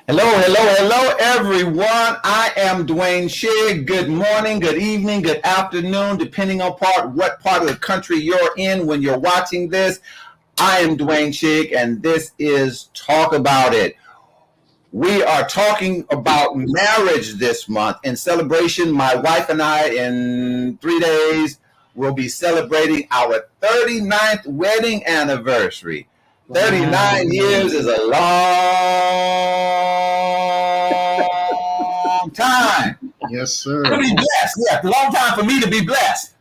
Hello, everyone. I am Dwayne Shigg. Good morning, good evening, good afternoon, depending on what part of the country you're in when you're watching this. I am Dwayne Shigg, and this is Talk About It. We are talking about marriage this month. In celebration, my wife and I, in 3 days, will be celebrating our 39th wedding anniversary. 39 years is a long time. Yes, sir. To be blessed. Yeah, long time for me to be blessed.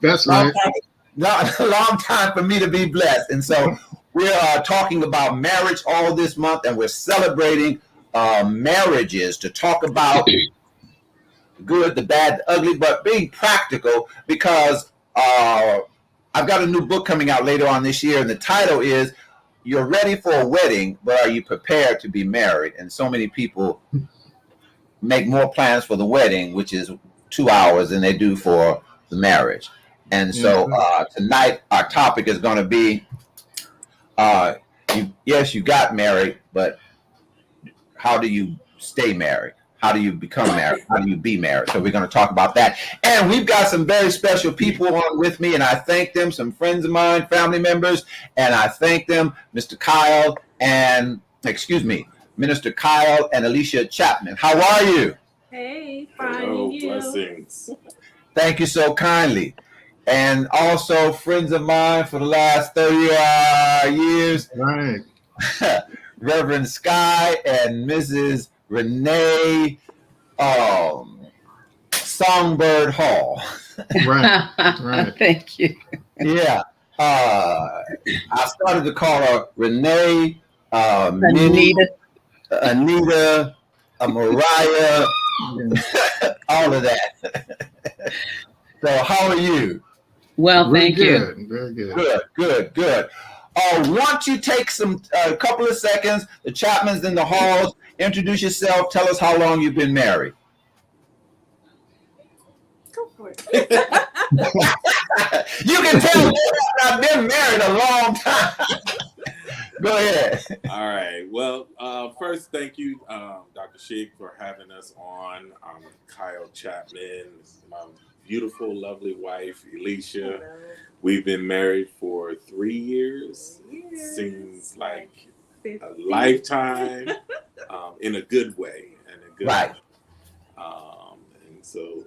That's long right. Long time for me to be blessed. And so we're talking about marriage all this month, and we're celebrating marriages to talk about the good, the bad, the ugly, but being practical because I've got a new book coming out later on this year, and the title is You're Ready for a Wedding, but Are You Prepared to Be Married? And so many people make more plans for the wedding, which is 2 hours, than they do for the marriage. And so tonight our topic is going to be, yes, you got married, but how do you stay married? How do you become married? How do you be married? So we're going to talk about that. And we've got some very special people on with me, and I thank them, some friends of mine, family members, and I thank them, Minister Kyle and Alicia Chapman. How are you? Hey, fine. Oh, you? blessings. Thank you so kindly. And also friends of mine for the last 30 years, Right. Reverend Sky and Mrs. Renee Songbird Hall. Right. Right. Thank you. Yeah. I started to call her Renee, Anita. Anita, Mariah, all of that. So how are you? Well, thank you. Very good. Good. Want you take a couple of seconds, the Chapmans in the halls, introduce yourself, tell us how long you've been married. Go for it. You can tell me I've been married a long time. Go ahead. All right. Well, first, thank you, Dr. Shigg, for having us on. Kyle Chapman, my beautiful, lovely wife, Alicia. Hello. We've been married for 3 years. Seems like 50. a lifetime, in a good way. Right. Way. And so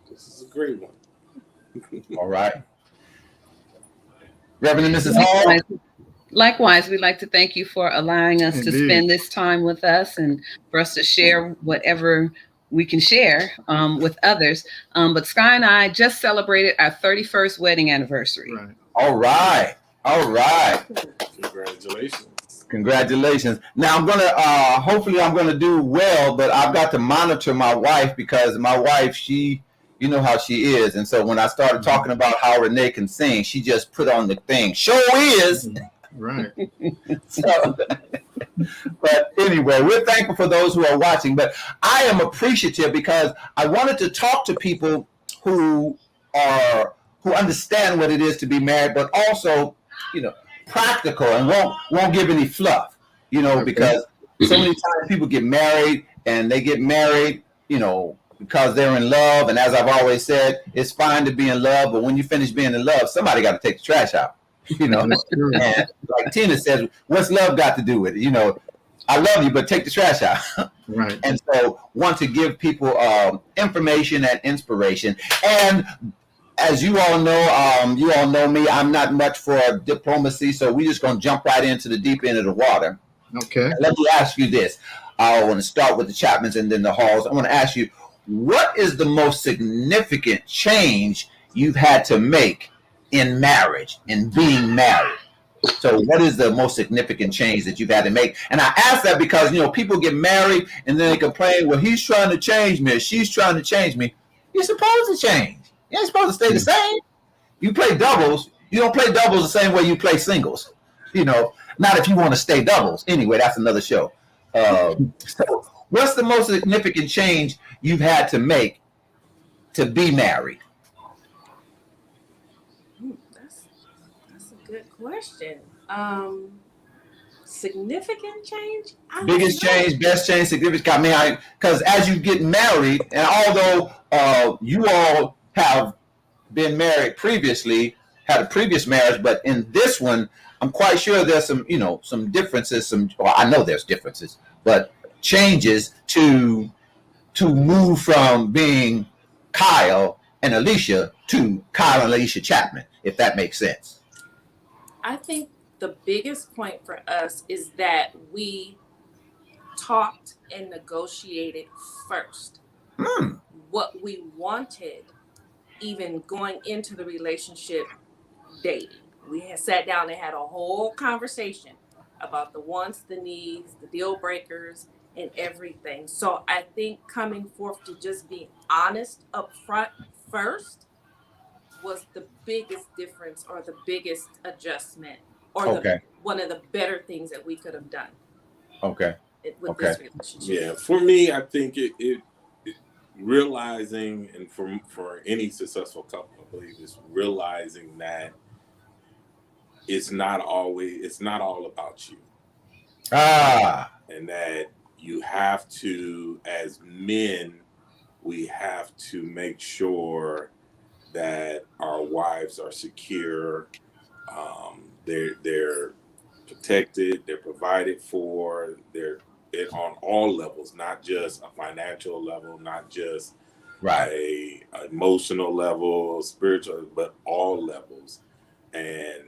this is a great one. All right. Reverend Mrs. Hall. Likewise, we'd like to thank you for allowing us Indeed. to spend this time with us and for us to share whatever we can share with others. But Sky and I just celebrated our 31st wedding anniversary. Right. All right. Congratulations. Now hopefully I'm gonna do well, but I've got to monitor my wife because my wife, you know how she is. And so when I started talking about how Renee can sing, she just put on the thing. Show is. Right. So, but anyway, we're thankful for those who are watching. But I am appreciative because I wanted to talk to people who understand what it is to be married, but also, practical and won't give any fluff. Because so many times people get married and they get married, because they're in love. And as I've always said, it's fine to be in love, but when you finish being in love, somebody got to take the trash out. And like Tina says, what's love got to do with it? I love you, but take the trash out. Right. And so want to give people information and inspiration. And as you all know me, I'm not much for diplomacy, so we're just going to jump right into the deep end of the water. Okay. Let me ask you this. I want to start with the Chapmans and then the Halls. I want to ask you, what is the most significant change you've had to make in marriage, in being married? So what is the most significant change that you've had to make? And I ask that because, people get married and then they complain, well, he's trying to change me or she's trying to change me. You're supposed to change. You ain't supposed to stay the same. You play doubles. You don't play doubles the same way you play singles. Not if you want to stay doubles. Anyway, that's another show. So what's the most significant change you've had to make to be married? That's a good question. Significant change? Biggest change, best change, significant. I mean, because as you get married, and although you all have been married previously, had a previous marriage, but in this one, I'm quite sure there's some, some differences. Well, I know there's differences, but changes to move from being Kyle and Alicia to Kyle and Alicia Chapman, if that makes sense. I think the biggest point for us is that we talked and negotiated first what we wanted, even going into the relationship dating. We had sat down and had a whole conversation about the wants, the needs, the deal breakers, and everything. So I think coming forth to just be honest up front first was the biggest difference, or the biggest adjustment, or one of the better things that we could have done. With this relationship. Yeah, for me, I think it realizing, and for any successful couple, I believe, is realizing that it's not all about you. And that you have to, as men, we have to make sure that our wives are secure, they're protected, they're provided for, they're on all levels, not just a financial level, not just a emotional level, spiritual, but all levels. And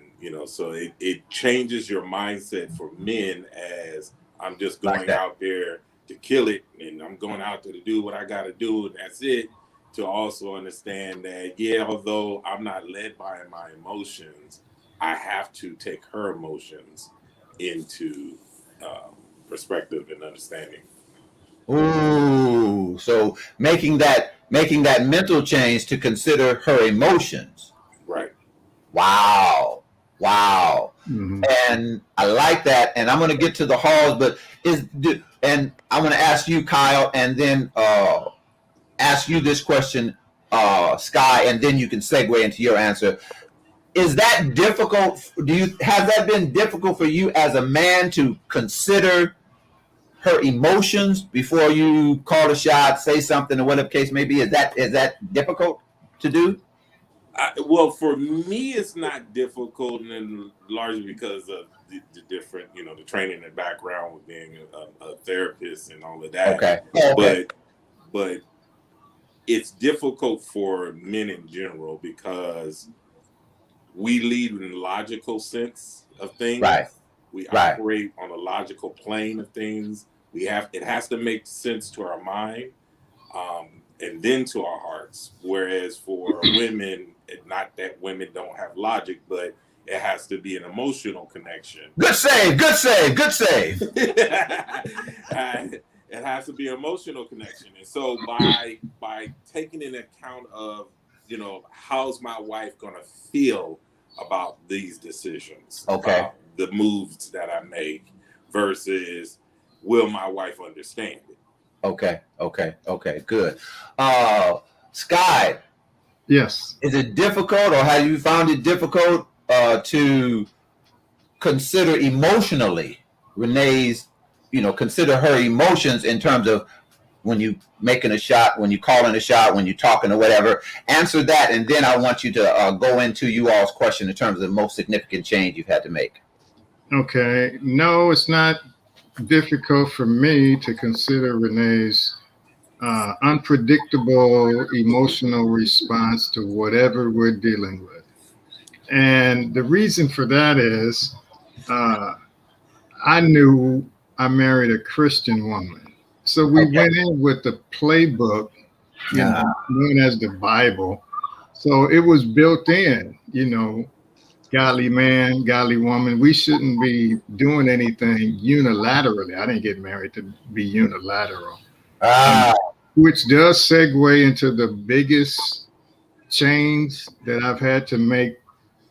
so it changes your mindset for men, as I'm just going out there to kill it, and I'm going out there to do what I got to do, and that's it. To also understand that, although I'm not led by my emotions, I have to take her emotions into perspective and understanding. Ooh, so making that mental change to consider her emotions. Right. Wow. Mm-hmm. And I like that. And I'm going to get to the halls, but and I'm going to ask you, Kyle, and then ask you this question, Sky, and then you can segue into your answer. Is that difficult? Has that been difficult for you as a man to consider her emotions before you call a shot, say something, or whatever case may be? Is that difficult to do? Well, for me, it's not difficult, and largely because of the different, the training and background with being a therapist and all of that. Okay. But it's difficult for men in general because we lead in a logical sense of things. Right. We operate on a logical plane of things. It has to make sense to our mind, and then to our hearts. Whereas for women, not that women don't have logic, but it has to be an emotional connection. Good save. It has to be an emotional connection. And so by taking into account of, how's my wife going to feel about these decisions, about the moves that I make, versus will my wife understand it? Okay, good. Sky. Yes. Is it difficult, or have you found it difficult to consider emotionally Renee's, consider her emotions in terms of when you making a shot, when you calling a shot, when you're talking or whatever? Answer that, and then I want you to go into you all's question in terms of the most significant change you've had to make. Okay. No, it's not difficult for me to consider Renee's unpredictable emotional response to whatever we're dealing with. And the reason for that is I knew I married a Christian woman. So we went in with the playbook, known as the Bible. So it was built in, godly man, godly woman. We shouldn't be doing anything unilaterally. I didn't get married to be unilateral. Which does segue into the biggest change that I've had to make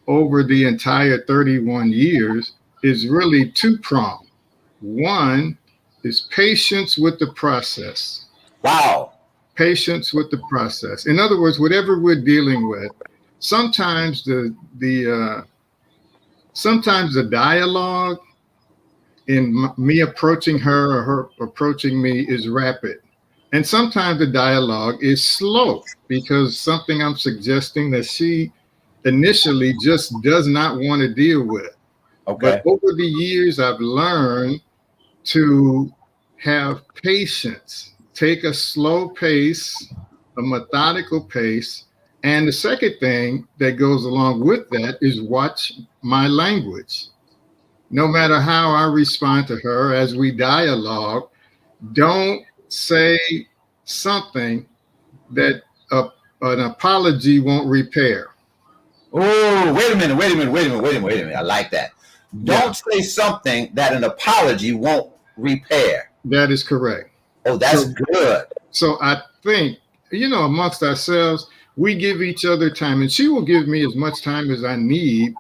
over the entire 31 years is really two-pronged. One is patience with the process. Wow. Patience with the process. In other words, whatever we're dealing with, sometimes the sometimes the dialogue in me approaching her or her approaching me is rapid. And sometimes the dialogue is slow because something I'm suggesting that she initially just does not want to deal with. Okay. But over the years, I've learned to have patience, take a slow pace, a methodical pace. And the second thing that goes along with that is watch my language. No matter how I respond to her as we dialogue, don't say something that an apology won't repair. Oh, wait a minute. I like that. Don't say something that an apology won't repair. That is correct. Oh, that's good. So I think, amongst ourselves, we give each other time, and she will give me as much time as I need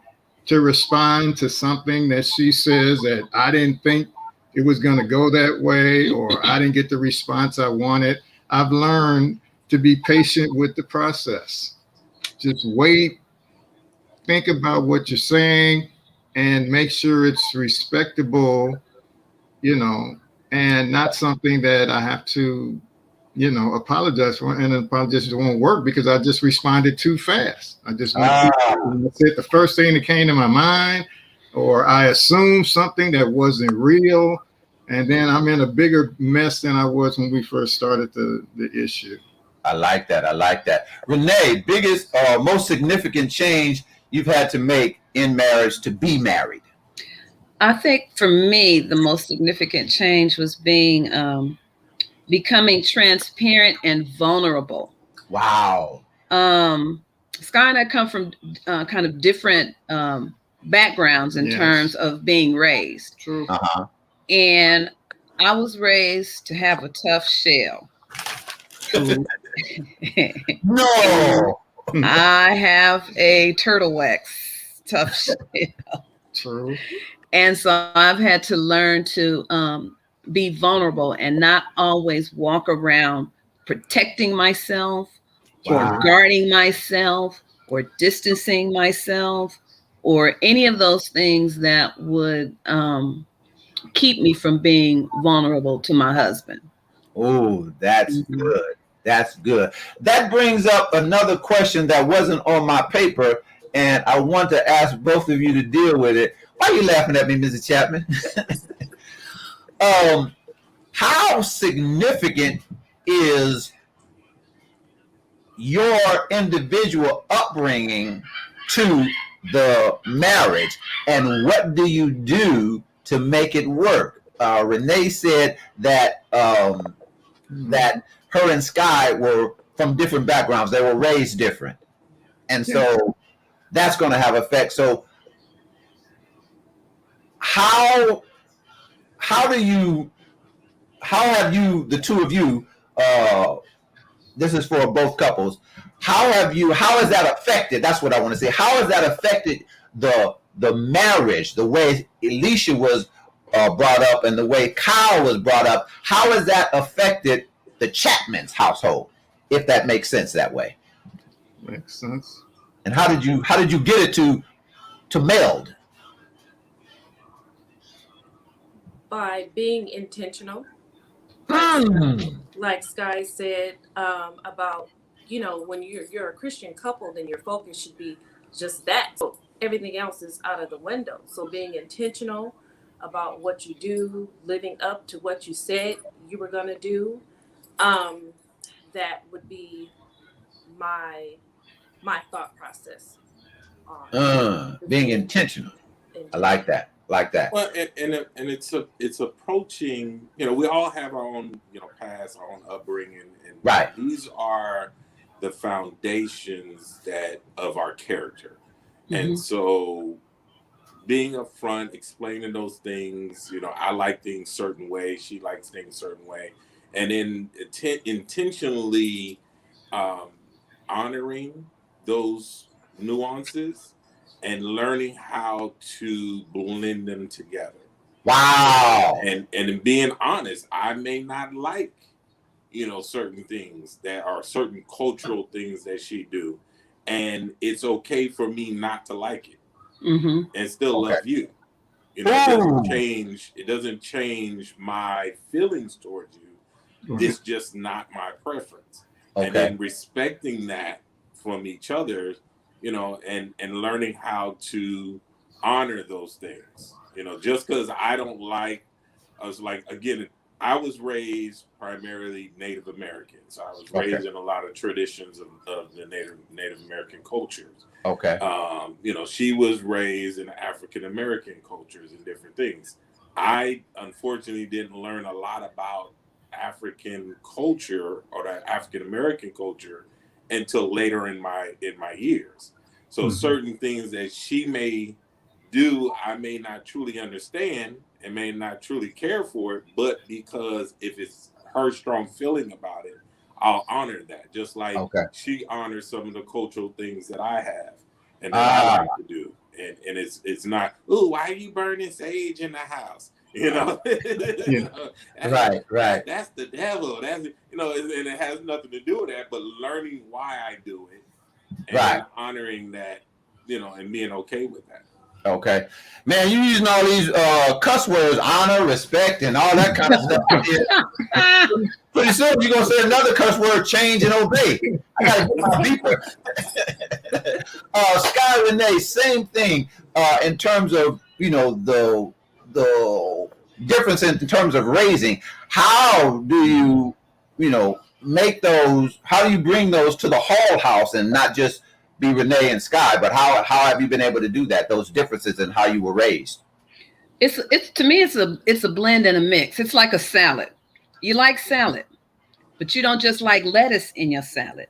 to respond to something that she says that I didn't think it was going to go that way, or I didn't get the response I wanted. I've learned to be patient with the process. Just wait, think about what you're saying, and make sure it's respectable, and not something that I have to, apologize for. And an apology won't work because I just responded too fast. I just went said the first thing that came to my mind, or I assumed something that wasn't real. And then I'm in a bigger mess than I was when we first started the issue. I like that. Renee, biggest or most significant change you've had to make in marriage to be married? I think for me, the most significant change was becoming transparent and vulnerable. Wow. Sky and I come from kind of different backgrounds in terms of being raised. True. Uh-huh. And I was raised to have a tough shell. No. I have a turtle wax tough shell. True. And so I've had to learn to be vulnerable and not always walk around protecting myself or guarding myself or distancing myself or any of those things that would keep me from being vulnerable to my husband. Oh, that's good. That's good. That brings up another question that wasn't on my paper, and I want to ask both of you to deal with it. Why are you laughing at me, Mrs. Chapman? How significant is your individual upbringing to the marriage, and what do you do to make it work? Renee said that that her and Sky were from different backgrounds; they were raised different, and so that's going to have effect. So, how have you, the two of you? This is for both couples. How has that affected? That's what I want to say. How has that affected the marriage, the way Alicia was brought up and the way Kyle was brought up? How has that affected the Chapman's household, if that makes sense that way? Makes sense. And how did you get it to meld? By being intentional. Like Sky said about, when you're a Christian couple, then your focus should be just that. So everything else is out of the window. So being intentional about what you do, living up to what you said you were going to do, that would be my thought process on being intentional. I like that. Well, and it's approaching. We all have our own past, our own upbringing, and right. These are the foundations of our character, and so being upfront, explaining those things. I like things certain way, she likes things certain way, and then intentionally honoring those nuances and learning how to blend them together. Wow. And being honest, I may not like, certain things that are certain cultural things that she do. And it's okay for me not to like it. and still love you. You know, it doesn't change my feelings towards you. It's just not my preference. And then respecting that from each other, you know, and learning how to honor those things. You know, just because I don't like, I was like, again, I was raised primarily Native American. So I was raised in a lot of traditions of the Native American cultures. You know, she was raised in African American cultures and different things. I unfortunately didn't learn a lot about African culture or the African American culture until later in my years. So certain things that she may do, I may not truly understand and may not truly care for it, but because if it's her strong feeling about it, I'll honor that. Just like she honors some of the cultural things that I have and that I like to do. And it's not, oh, why are you burning sage in the house? You know, you know, that's the devil. That's, you know, and it has nothing to do with that, but learning why I do it and then honoring that, you know, and being okay with that. Okay, man, you using all these cuss words, honor, respect, and all that kind of stuff. Pretty soon you're gonna say another cuss word, change and obey. I gotta get my beeper. Sky Renee, same thing. In terms of, you know, the difference in terms of raising. How do you, you know, make those? How do you bring those to the Hall house and not just be Renee and Sky, but how have you been able to do that? Those differences in how you were raised. It's to me, it's a blend and a mix. It's like a salad. You like salad, but you don't just like lettuce in your salad.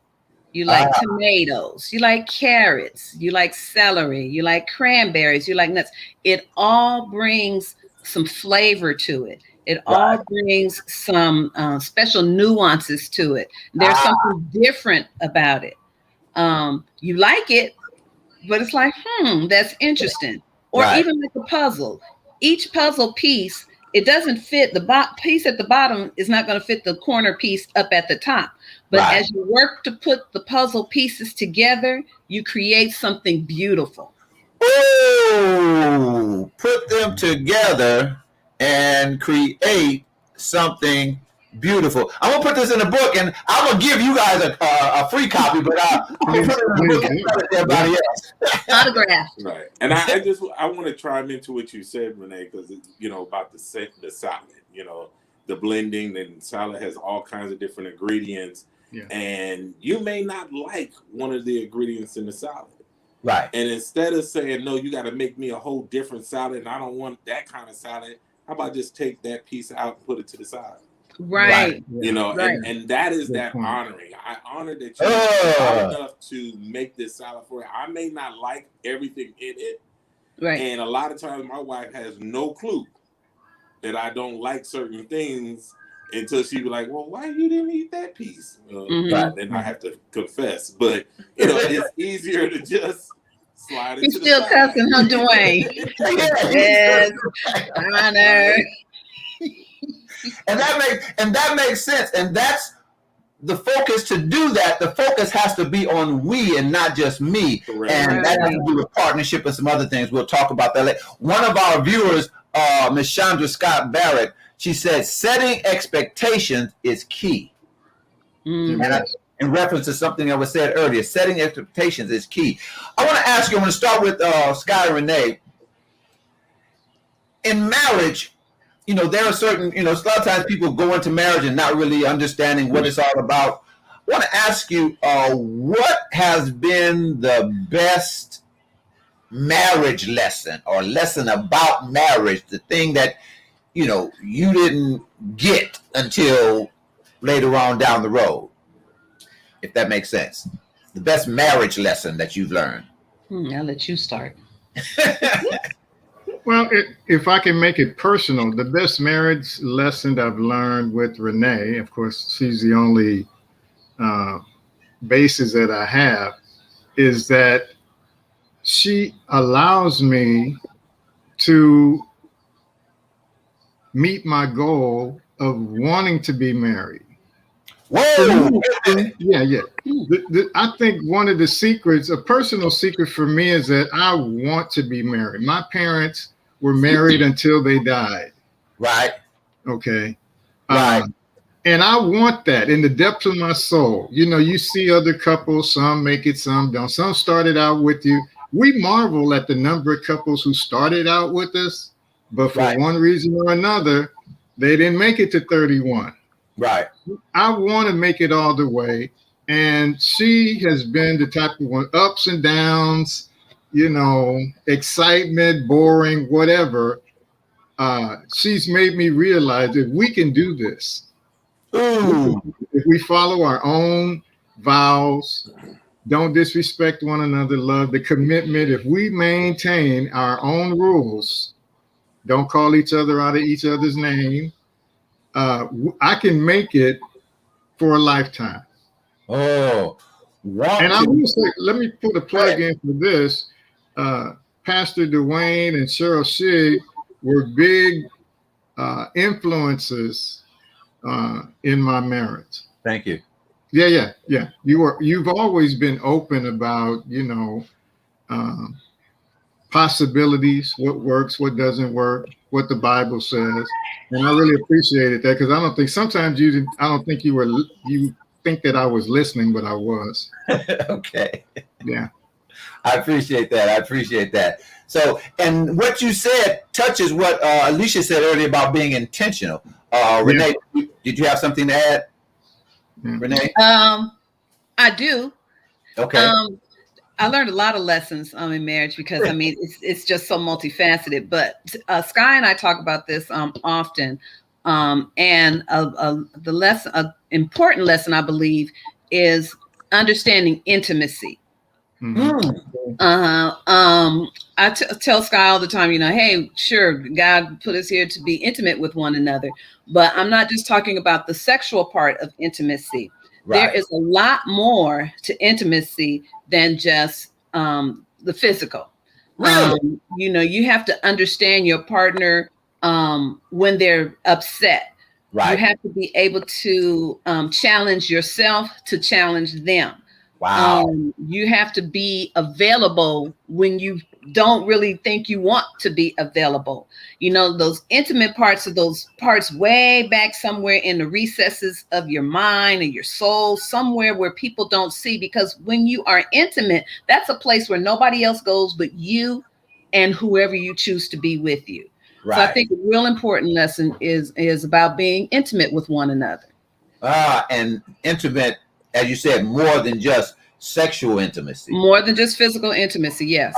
You like tomatoes, you like carrots, you like celery, you like cranberries, you like nuts. It all brings some flavor to it. It all brings some special nuances to it. There's something different about it. You like it, but it's like, that's interesting. Or even like a puzzle. Each puzzle piece, it doesn't fit. The piece at the bottom is not going to fit the corner piece up at the top. But as you work to put the puzzle pieces together, you create something beautiful. Ooh, put them together and create something beautiful. I'm gonna put this in a book, and I'm gonna give you guys a free copy, but I'm gonna put it in a book and tell it to everybody else. Autograph. Right. And I want to chime into what you said, Renee, because you know about the salad. You know, the blending, and salad has all kinds of different ingredients, and you may not like one of the ingredients in the salad. Right. And instead of saying, no, you got to make me a whole different salad, and I don't want that kind of salad, how about just take that piece out and put it to the side? Right. You know, and that is that honoring. I honor that you're proud enough to make this salad for it. I may not like everything in it. Right. And a lot of times my wife has no clue that I don't like certain things until she be like, well, why you didn't eat that piece? Then I have to confess. But, you know, it's easier to just slide it to the side. You're still cussing, huh, Dwayne? Yes. Honor. And that makes sense. And that's the focus. To do that, the focus has to be on we and not just me. Correct. And that has to do with partnership and some other things. We'll talk about that later. One of our viewers, Ms. Chandra Scott Barrett, she said setting expectations is key. And in reference to something that was said earlier, setting expectations is key. I want to ask you, I'm going to start with Sky Renee. In marriage, you know, there are certain, you know, a lot of times people go into marriage and not really understanding what it's all about. I want to ask you, what has been the best marriage lesson or lesson about marriage, the thing that, you know, you didn't get until later on down the road, if that makes sense? The best marriage lesson that you've learned. I'll let you start. Well, if I can make it personal, the best marriage lesson I've learned with Renee, of course, she's the only basis that I have, is that she allows me to meet my goal of wanting to be married. Whoa! Yeah. I think one of the secrets, a personal secret for me, is that I want to be married. My parents were married until they died. Right. Okay. Right. And I want that in the depths of my soul. You know, you see other couples, some make it, some don't. Some started out with you. We marvel at the number of couples who started out with us, but for one reason or another, they didn't make it to 31. Right. I want to make it all the way. And she has been the type of one, ups and downs, you know, excitement, boring, whatever. She's made me realize that we can do this. Ooh. If we follow our own vows, don't disrespect one another, love the commitment. If we maintain our own rules, don't call each other out of each other's name, I can make it for a lifetime. Oh, and I will say, let me put a plug in for this. Pastor Dwayne and Cheryl Shigg were big influences in my marriage. Thank you. Yeah. You've always been open about, you know, possibilities, what works, what doesn't work, what the Bible says. And I really appreciated that, because I don't think you think that I was listening, but I was. Okay. Yeah. I appreciate that. So, and what you said touches what Alicia said earlier about being intentional. Renee, did you have something to add? Renee? I do. Okay. I learned a lot of lessons in marriage, because I mean it's just so multifaceted. But Sky and I talk about this often, and the lesson, an important lesson, I believe, is understanding intimacy. Mm-hmm. I tell Sky all the time, you know, hey, sure, God put us here to be intimate with one another, but I'm not just talking about the sexual part of intimacy. Right. There is a lot more to intimacy than just the physical. Really? You know, you have to understand your partner when they're upset. Right. You have to be able to challenge yourself to challenge them. Wow. You have to be available when you don't really think you want to be available. You know, those intimate parts, of those parts way back somewhere in the recesses of your mind and your soul, somewhere where people don't see, because when you are intimate, that's a place where nobody else goes but you and whoever you choose to be with you. Right. So I think a real important lesson is about being intimate with one another. And intimate, as you said, more than just sexual intimacy. More than just physical intimacy, yes.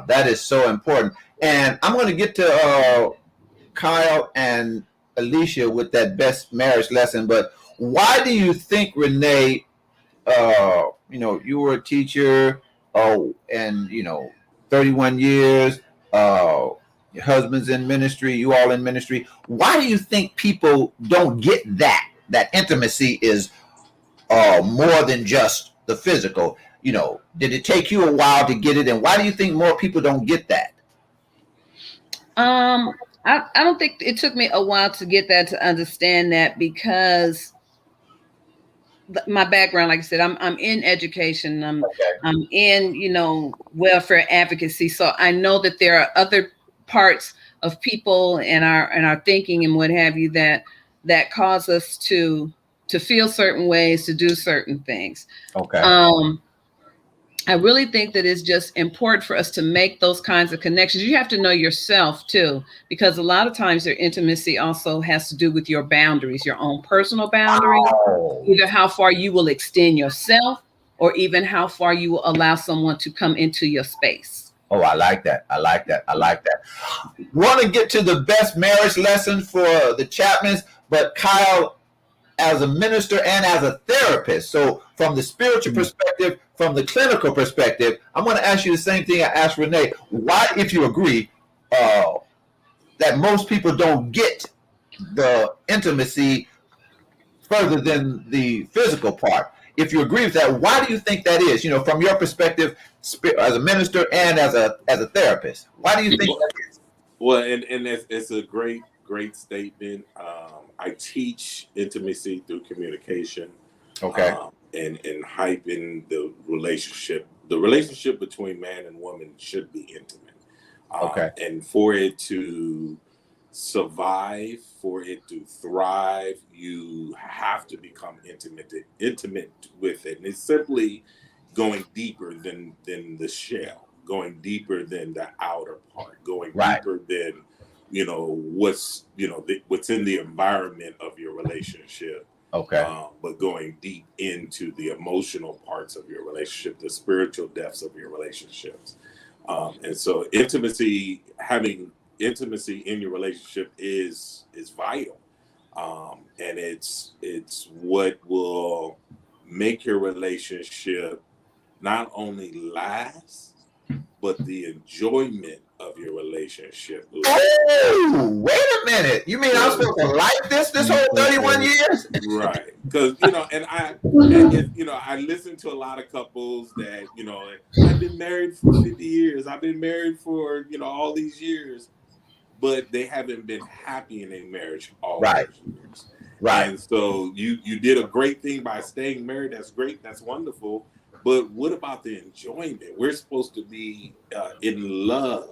That is so important. And I'm going to get to Kyle and Alicia with that best marriage lesson. But why do you think, Renee, you know, you were a teacher, and, you know, 31 years, your husband's in ministry, you all in ministry. Why do you think people don't get that intimacy is more than just the physical? You know, did it take you a while to get it? And why do you think more people don't get that? I don't think it took me a while to get that, to understand that, because my background, like I said, I'm in education. I'm in, you know, welfare advocacy. So I know that there are other parts of people and our thinking and what have you that cause us to feel certain ways, to do certain things. Okay. I really think that it's just important for us to make those kinds of connections. You have to know yourself too, because a lot of times your intimacy also has to do with your boundaries, your own personal boundaries, either how far you will extend yourself or even how far you will allow someone to come into your space. Oh, I like that. Want to get to the best marriage lesson for the Chapmans, but Kyle, as a minister and as a therapist, so from the spiritual perspective, from the clinical perspective, I'm going to ask you the same thing I asked Renee. Why, if you agree, that most people don't get the intimacy further than the physical part? If you agree with that, why do you think that is? You know, from your perspective, as a minister and as a therapist, why do you think that is? Well, and it's a great statement. I teach intimacy through communication. Okay. And hyping the relationship. The relationship between man and woman should be intimate. Okay. And for it to survive, for it to thrive, you have to become intimate with it. And it's simply going deeper than the shell, going deeper than the outer part, going deeper than what's what's in the environment of your relationship. Okay. But going deep into the emotional parts of your relationship, the spiritual depths of your relationships. And so having intimacy in your relationship is vital. And it's what will make your relationship not only last, but the enjoyment of your relationship. Oh, wait a minute. You mean I'm supposed to like this whole 31 years? Right. Because, and I listen to a lot of couples that, I've been married for 50 years. I've been married for, all these years, but they haven't been happy in their marriage all those years. Right. And so you did a great thing by staying married. That's great. That's wonderful. But what about the enjoyment? We're supposed to be in love.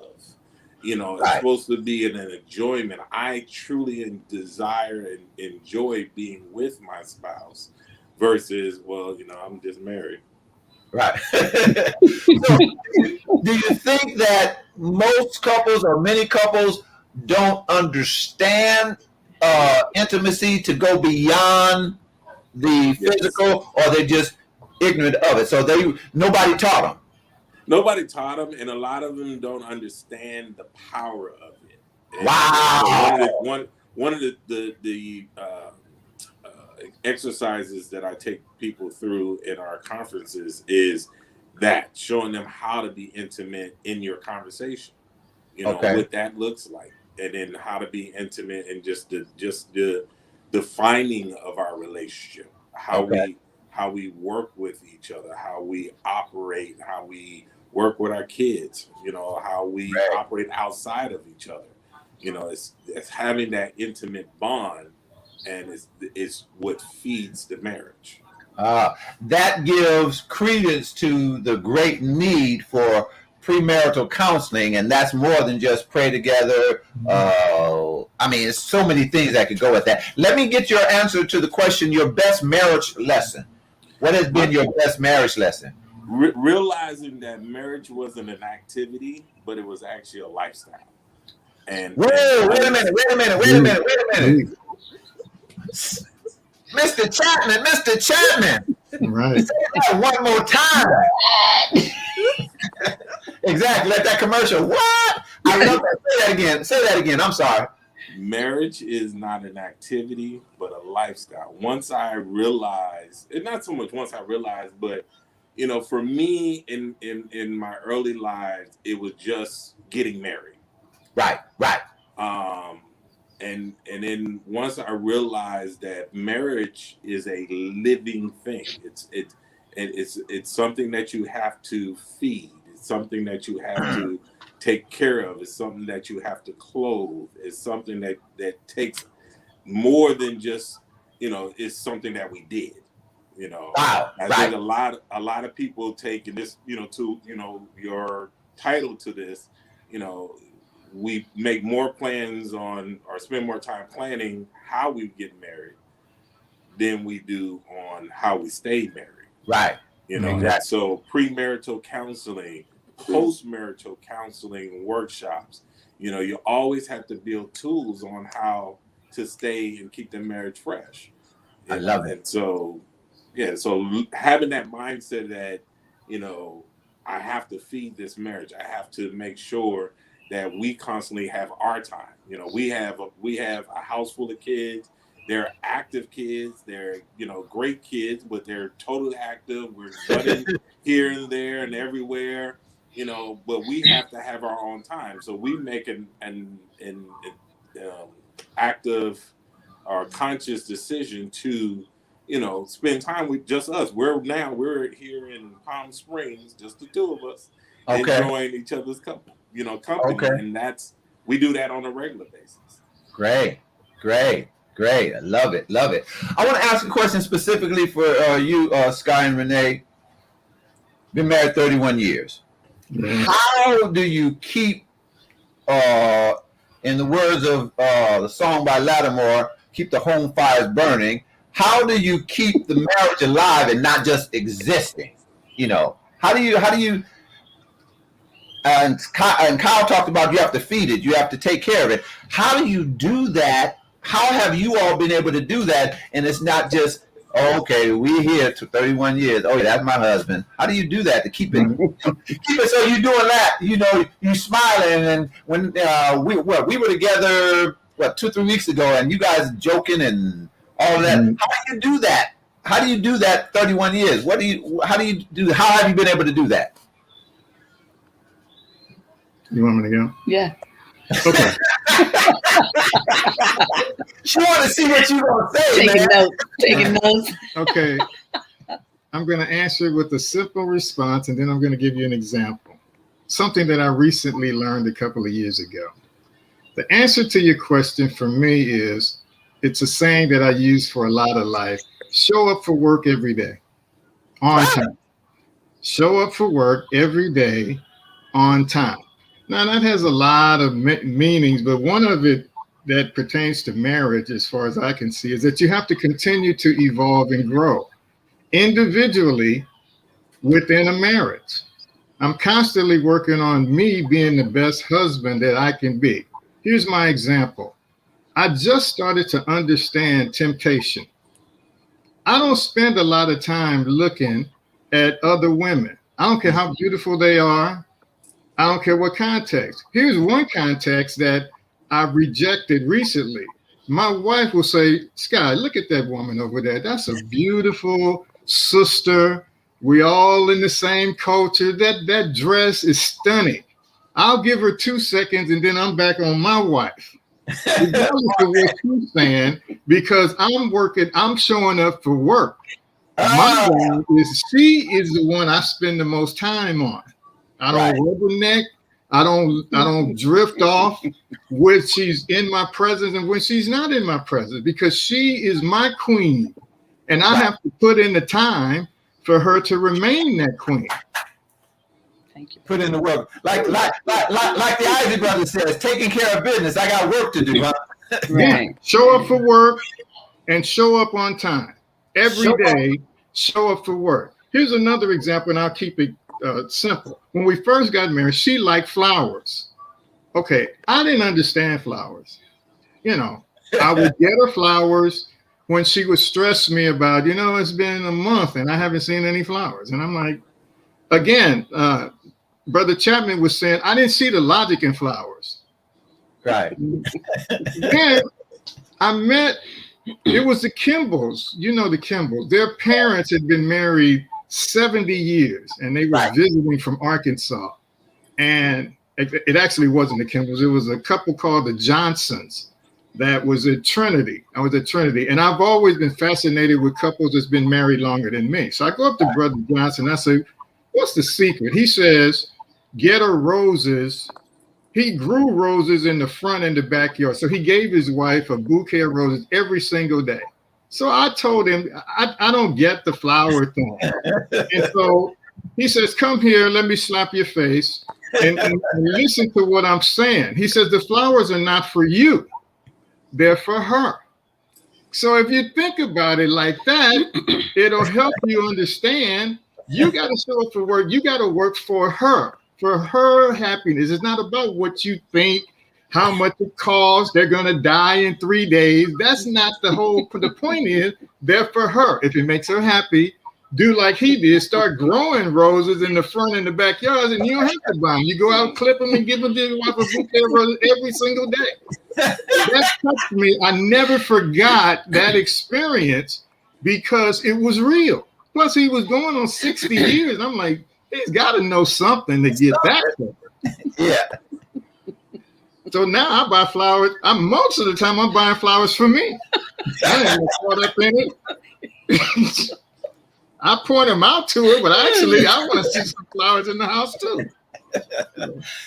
It's supposed to be in an enjoyment. I truly desire and enjoy being with my spouse versus, I'm just married. Right. So, do you think that most couples or many couples don't understand intimacy to go beyond the physical, or they just ignorant of it? So nobody taught them. Nobody taught them, and a lot of them don't understand the power of it. And wow. So one of the exercises that I take people through in our conferences is that showing them how to be intimate in your conversation. What that looks like, and then how to be intimate and just the defining of our relationship, how we work with each other, how we operate, how we work with our kids, how we operate outside of each other. It's having that intimate bond, and it's what feeds the marriage. That gives credence to the great need for premarital counseling, and that's more than just pray together. It's so many things that could go with that. Let me get your answer to the question, your best marriage lesson. What has been your best marriage lesson? Realizing that marriage wasn't an activity, but it was actually a lifestyle. And wait a minute. Mr. Chapman. Right. Say that one more time. Exactly, like that commercial. What? I love that. Say that again. I'm sorry. Marriage is not an activity, but a lifestyle. Once I realized, and not so much once I realized, but for me in my early lives, it was just getting married. Right. And then once I realized that marriage is a living thing, it's something that you have to feed. It's something that you have to take care of. It's something that you have to clothe. It's something that takes more than just, it's something that we did. Wow. I think a lot of people take this, to, your title to this, we make more plans on or spend more time planning how we get married than we do on how we stay married. Right. Exactly. So premarital counseling, post-marital counseling workshops, you always have to build tools on how to stay and keep the marriage fresh. I love it. And so, so having that mindset that, I have to feed this marriage. I have to make sure that we constantly have our time. We have a house full of kids. They're active kids. They're, great kids, but they're totally active. We're running here and there and everywhere, but we have to have our own time. So we make an active or conscious decision to, spend time with just us. We're here in Palm Springs, just the two of us, enjoying each other's company. And we do that on a regular basis. Great. Great. I love it. Love it. I want to ask a question specifically for you, Sky and Renee. Been married 31 years. Yeah. How do you keep, in the words of the song by Lattimore, keep the home fires burning? How do you keep the marriage alive and not just existing? You know, how do you, and Kyle talked about you have to feed it, you have to take care of it. How do you do that? How have you all been able to do that? And it's not just, oh, okay, we're here to 31 years. Oh, yeah, that's my husband. How do you do that to keep it? Keep it so you're doing that, you know, you smiling. And when we were together, 2-3 weeks ago, and you guys joking and all of that. How do you do that? How do you do that 31 years? How have you been able to do that? You want me to go? Yeah. Okay. She want to see what you're going to say, Taking notes. Okay. I'm going to answer with a simple response, and then I'm going to give you an example. Something that I recently learned a couple of years ago. The answer to your question for me is, it's a saying that I use for a lot of life. Show up for work every day, on time. Show up for work every day, on time. Now, that has a lot of meanings, but one of it that pertains to marriage, as far as I can see, is that you have to continue to evolve and grow individually within a marriage. I'm constantly working on me being the best husband that I can be. Here's my example. I just started to understand temptation. I don't spend a lot of time looking at other women. I don't care how beautiful they are. I don't care what context. Here's one context that I rejected recently. My wife will say, Sky, look at that woman over there. That's a beautiful sister. We all in the same culture. That dress is stunning. I'll give her 2 seconds and then I'm back on my wife. Regardless of what she's saying, because I'm showing up for work. My job is she is the one I spend the most time on. I don't rubberneck. I don't drift off when she's in my presence and when she's not in my presence, because she is my queen, and I have to put in the time for her to remain that queen. Thank you. Put in the work, like the Ivy brother says, taking care of business. I got work to do. Huh? Right. Show up for work and show up on time every day. Show up for work. Here's another example, and I'll keep it simple. When we first got married, she liked flowers. Okay, I didn't understand flowers. You know, I would get her flowers when she would stress me about, it's been a month and I haven't seen any flowers. And I'm like, again, Brother Chapman was saying, I didn't see the logic in flowers. Right. Then I met, it was the Kimballs. You know the Kimballs. Their parents had been married 70 years, and they were visiting from Arkansas. And it actually wasn't the Kimballs. It was a couple called the Johnsons that was at Trinity. I was at Trinity. And I've always been fascinated with couples that's been married longer than me. So I go up to Brother Johnson. I say, what's the secret? He says, get her roses. He grew roses in the front and the backyard. So he gave his wife a bouquet of roses every single day. So I told him, I don't get the flower thing. And so he says, come here, let me slap your face and listen to what I'm saying. He says, the flowers are not for you. They're for her. So if you think about it like that, it'll help you understand you got to show up for work. You got to work for her happiness. It's not about what you think, how much it costs. They're going to die in 3 days. That's not the point is they're for her. If it makes her happy, do like he did, start growing roses in the front and the backyard, and you don't have to buy them. You go out, clip them, and give them to your wife a bouquet of roses every single day. That touched me. I never forgot that experience because it was real. Plus, he was going on 60 years. I'm like, he's got to know something to get that. Yeah. So now I buy flowers. Most of the time, I'm buying flowers for me. I didn't get caught up in it. I point them out to her, but actually, I want to see some flowers in the house too.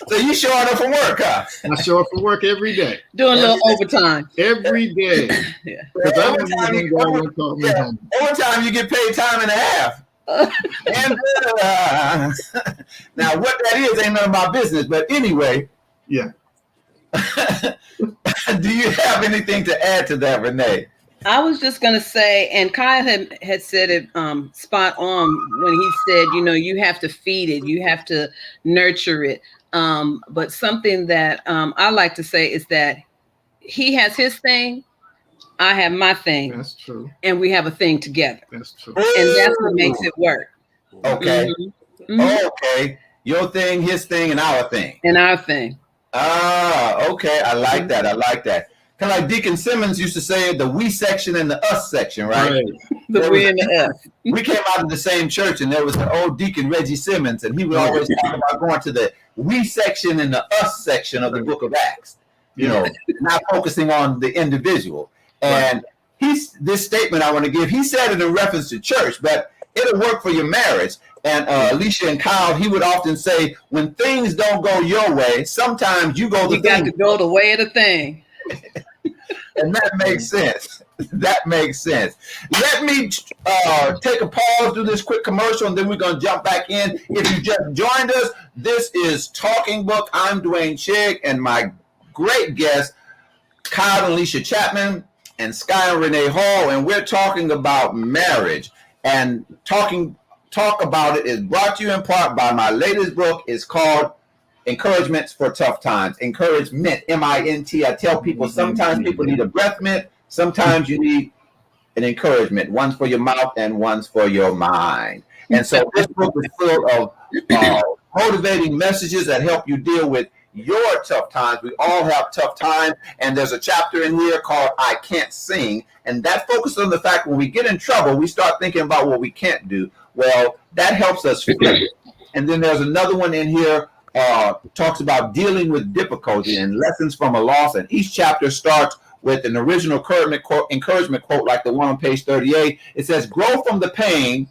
So you showing up for work, huh? I show up for work every day. Doing a little overtime. Every day. Yeah. Because I don't want to go and call me home. Overtime, you get paid time and a half. And now what that is ain't none of my business. But anyway. Yeah. Do you have anything to add to that, Renee? I was just going to say, and Kyle had said it spot on when he said, you have to feed it, you have to nurture it. But something that I like to say is that he has his thing, I have my thing. That's true. And we have a thing together. That's true. And that's what makes it work. Okay. Mm-hmm. Okay. Your thing, his thing, and our thing. And our thing. Ah, okay. I like that. I like that. Kind of like Deacon Simmons used to say, the we section and the us section, right? The we and the us. We came out of the same church, and there was an old Deacon Reggie Simmons, and he would always talk about going to the we section and the us section of the book of Acts, not focusing on the individual. And this statement I want to give, he said it in reference to church, but it'll work for your marriage. And Alicia and Kyle, he would often say, when things don't go your way, sometimes you go the thing. You got to go the way of the thing. And that makes sense. That makes sense. Let me take a pause, do this quick commercial, and then we're going to jump back in. If you just joined us, this is Talking Book. I'm Dwayne Shigg, and my great guests, Kyle and Alicia Chapman and Sky and Renee Hall, and we're talking about marriage. And talk about it is brought to you in part by my latest book. It's called Encouragements for Tough Times. Encouragement, M-I-N-T. I tell people sometimes people need a breath mint. Sometimes you need an encouragement. One's for your mouth and one's for your mind. And so this book is full of motivating messages that help you deal with your tough times. We all have tough times. And there's a chapter in here called I Can't Sing. And that focuses on the fact when we get in trouble, we start thinking about what we can't do. Well, that helps us flip it. And then there's another one in here talks about dealing with difficulty and lessons from a loss. And each chapter starts with an original encouragement quote like the one on page 38. It says, grow from the pain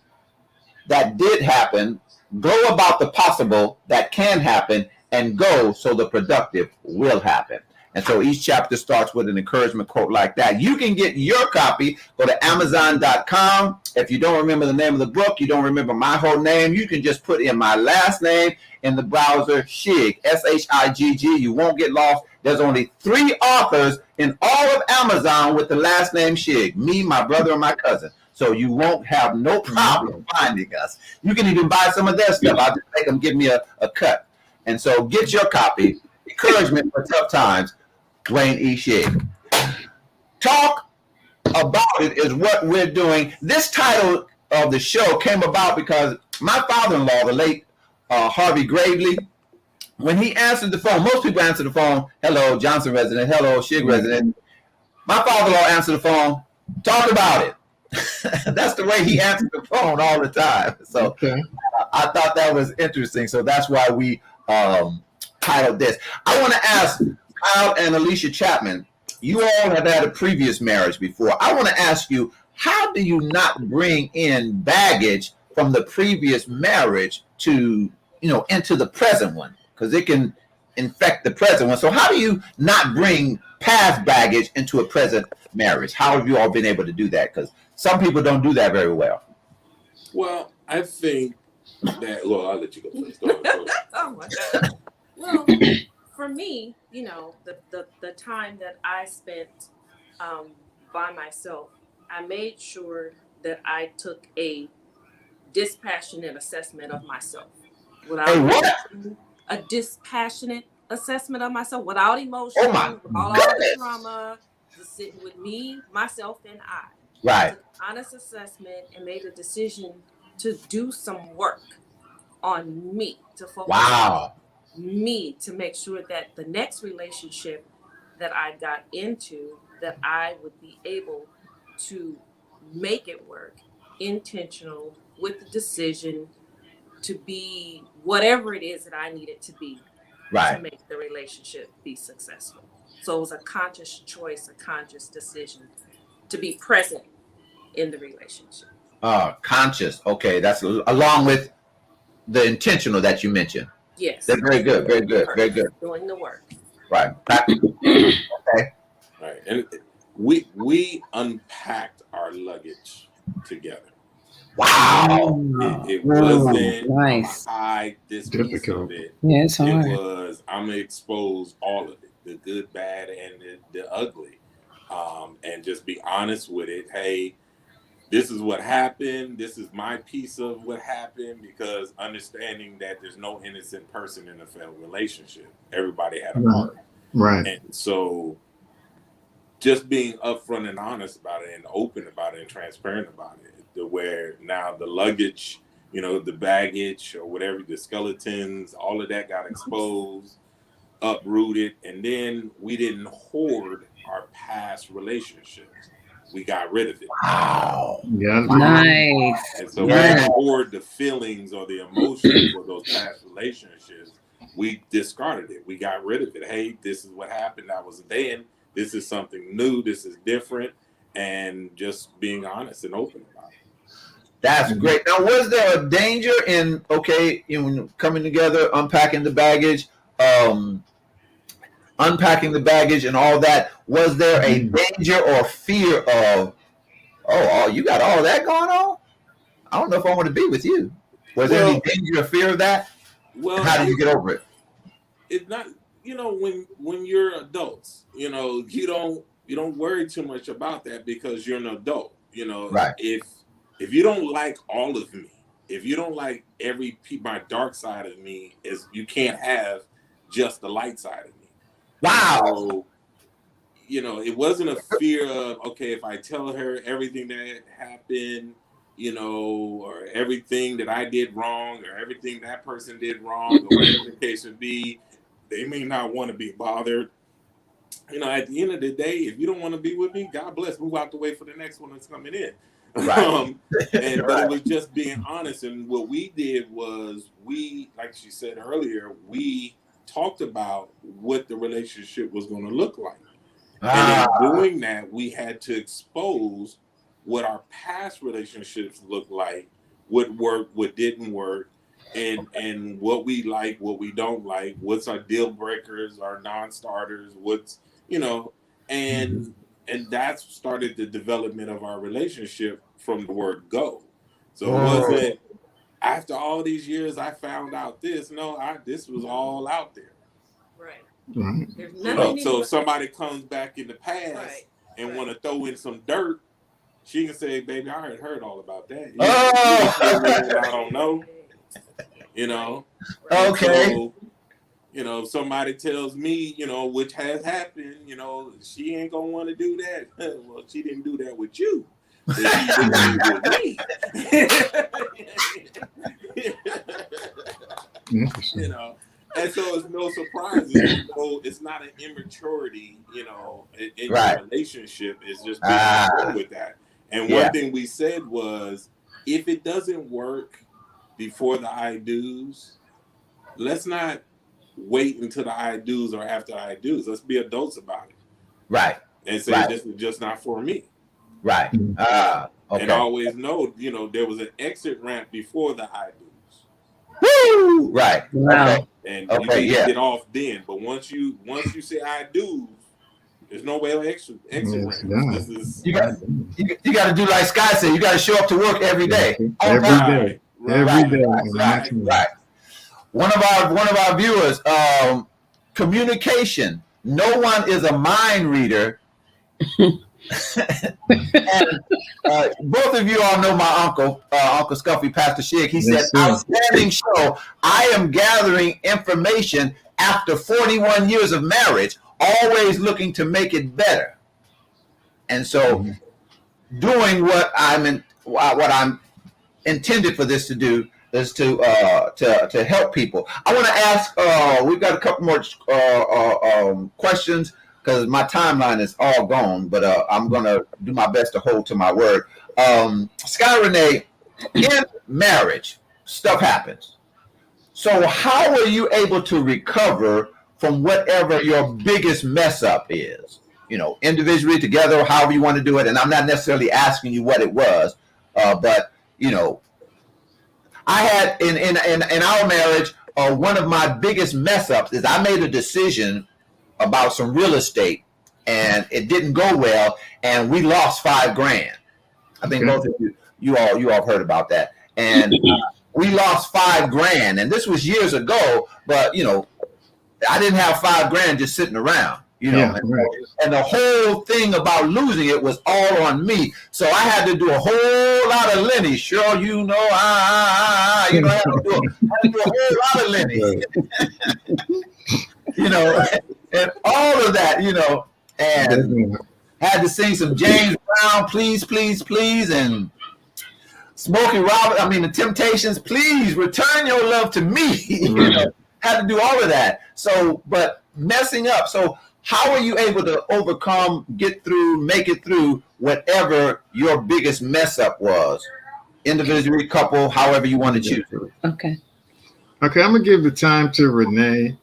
that did happen, go about the possible that can happen, and go so the productive will happen. And so each chapter starts with an encouragement quote like that. You can get your copy. Go to Amazon.com. If you don't remember the name of the book, you don't remember my whole name, you can just put in my last name in the browser, Shigg, S-H-I-G-G. You won't get lost. There's only 3 authors in all of Amazon with the last name Shigg, me, my brother, and my cousin. So you won't have no problem finding us. You can even buy some of their stuff. I'll just make them give me a cut. And so get your copy, Encouragement for Tough Times, Dwayne E. Shigg. Talk about it is what we're doing. This title of the show came about because my father-in-law, the late Harvey Gravely, when he answered the phone, most people answer the phone, hello, Johnson resident, hello, Shigg resident. My father-in-law answered the phone, talk about it. That's the way he answered the phone all the time. So I thought that was interesting. So that's why we titled this. I want to ask Kyle and Alicia Chapman, you all have had a previous marriage before. I want to ask you, how do you not bring in baggage from the previous marriage to, into the present one? Because it can infect the present one. So how do you not bring past baggage into a present marriage? How have you all been able to do that? Because some people don't do that very well. Well, I think that, I'll let you go first. Go ahead. Oh my God. Well, for me, the time that I spent by myself, I made sure that I took a dispassionate assessment of myself. A dispassionate assessment of myself without emotion, without all the trauma, just sitting with me, myself, and I. Right. Took an honest assessment and made a decision to do some work on me, to focus on me, to make sure that the next relationship that I got into, that I would be able to make it work, intentional, with the decision to be whatever it is that I needed to be to make the relationship be successful. So it was a conscious choice, a conscious decision to be present in the relationship. Conscious. Okay, that's along with the intentional that you mentioned. Yes. That's very good. Very good. Very good. Doing the work. Right. Okay. Right. And we unpacked our luggage together. Wow. It wasn't nice. hide this piece of it. Yeah, it's hard. It was I'm gonna expose all of it, the good, bad, and the ugly, and just be honest with it. Hey, this is what happened. This is my piece of what happened, because understanding that there's no innocent person in a failed relationship. Everybody had a part. Right. And so just being upfront and honest about it and open about it and transparent about it, to where now the luggage, the baggage or whatever, the skeletons, all of that got exposed, uprooted, and then we didn't hoard our past relationships. We got rid of it. Wow. Yeah. Nice. And so we didn't hoard the feelings or the emotions for those past relationships. We discarded it. We got rid of it. Hey, this is what happened. That was then. This is something new. This is different. And just being honest and open about it. That's great. Now, was there a danger in coming together, unpacking the baggage, and all that? Was there a danger or fear of, oh, you got all that going on? I don't know if I want to be with you. Was there any danger or fear of that? Well, how do you get over it? It's not, when you're adults, you don't worry too much about that, because you're an adult. Right. If you don't like all of me, if you don't like my dark side of me, you can't have just the light side of me. Wow. So, it wasn't a fear of, okay, if I tell her everything that happened, or everything that I did wrong, or everything that person did wrong, or whatever the case would be, they may not want to be bothered. At the end of the day, if you don't want to be with me, God bless, move out the way for the next one that's coming in. Right. But it was just being honest. And what we did was like she said earlier, we talked about what the relationship was going to look like. And in doing that, we had to expose what our past relationships looked like, what worked, what didn't work, and what we like, what we don't like, what's our deal breakers, our non-starters, what's, and that started the development of our relationship from the word go. So it wasn't after all these years I found out this. No, this was all out there. Right. There's nothing. So if somebody comes back in the past and want to throw in some dirt, she can say, "Baby, I already heard all about that." I don't know. Okay. So, if somebody tells me, which has happened, she ain't gonna want to do that. Well, she didn't do that with you. She did it with me. And so it's no surprises. It's not an immaturity, in your relationship. It's just being with that. And one thing we said was, if it doesn't work before the I do's, let's not wait until the I do's or after the I do's. Let's be adults about it. Right. And say, this is just not for me. Right. Okay. And always know, there was an exit ramp before the I do's. Woo! Right. Wow. Okay. And you can get off then. But once you say I do's, there's no way to exit ramp. You got to do like Sky said. You got to show up to work every day. Every day. Right. One of our viewers, communication. No one is a mind reader. And, both of you all know my uncle, Uncle Scuffy, Pastor Shigg. He said, "Outstanding show. I am gathering information after 41 years of marriage, always looking to make it better." And so, doing what I'm intended for this to do is to help people. I want to ask. We've got a couple more questions, because my timeline is all gone, but I'm going to do my best to hold to my word. Sky Renee, in marriage, stuff happens. So how are you able to recover from whatever your biggest mess up is? Individually, together, however you want to do it. And I'm not necessarily asking you what it was, but, I had in our marriage, one of my biggest mess ups is I made a decision about some real estate, and it didn't go well, and we lost $5,000. I think both of you all have heard about that, and we lost $5,000, and this was years ago. But I didn't have $5,000 just sitting around. And the whole thing about losing it was all on me. So I had to do a whole lot of Lenny. Sure, I had to do a whole lot of Lenny. And all of that, and had to sing some James Brown, please, please, please, and Smokey Robinson, the Temptations, please return your love to me. Had to do all of that. So, but messing up. So how are you able to overcome, get through, make it through whatever your biggest mess up was? Individually, couple, however you want to choose it. Okay, I'm going to give the time to Renee,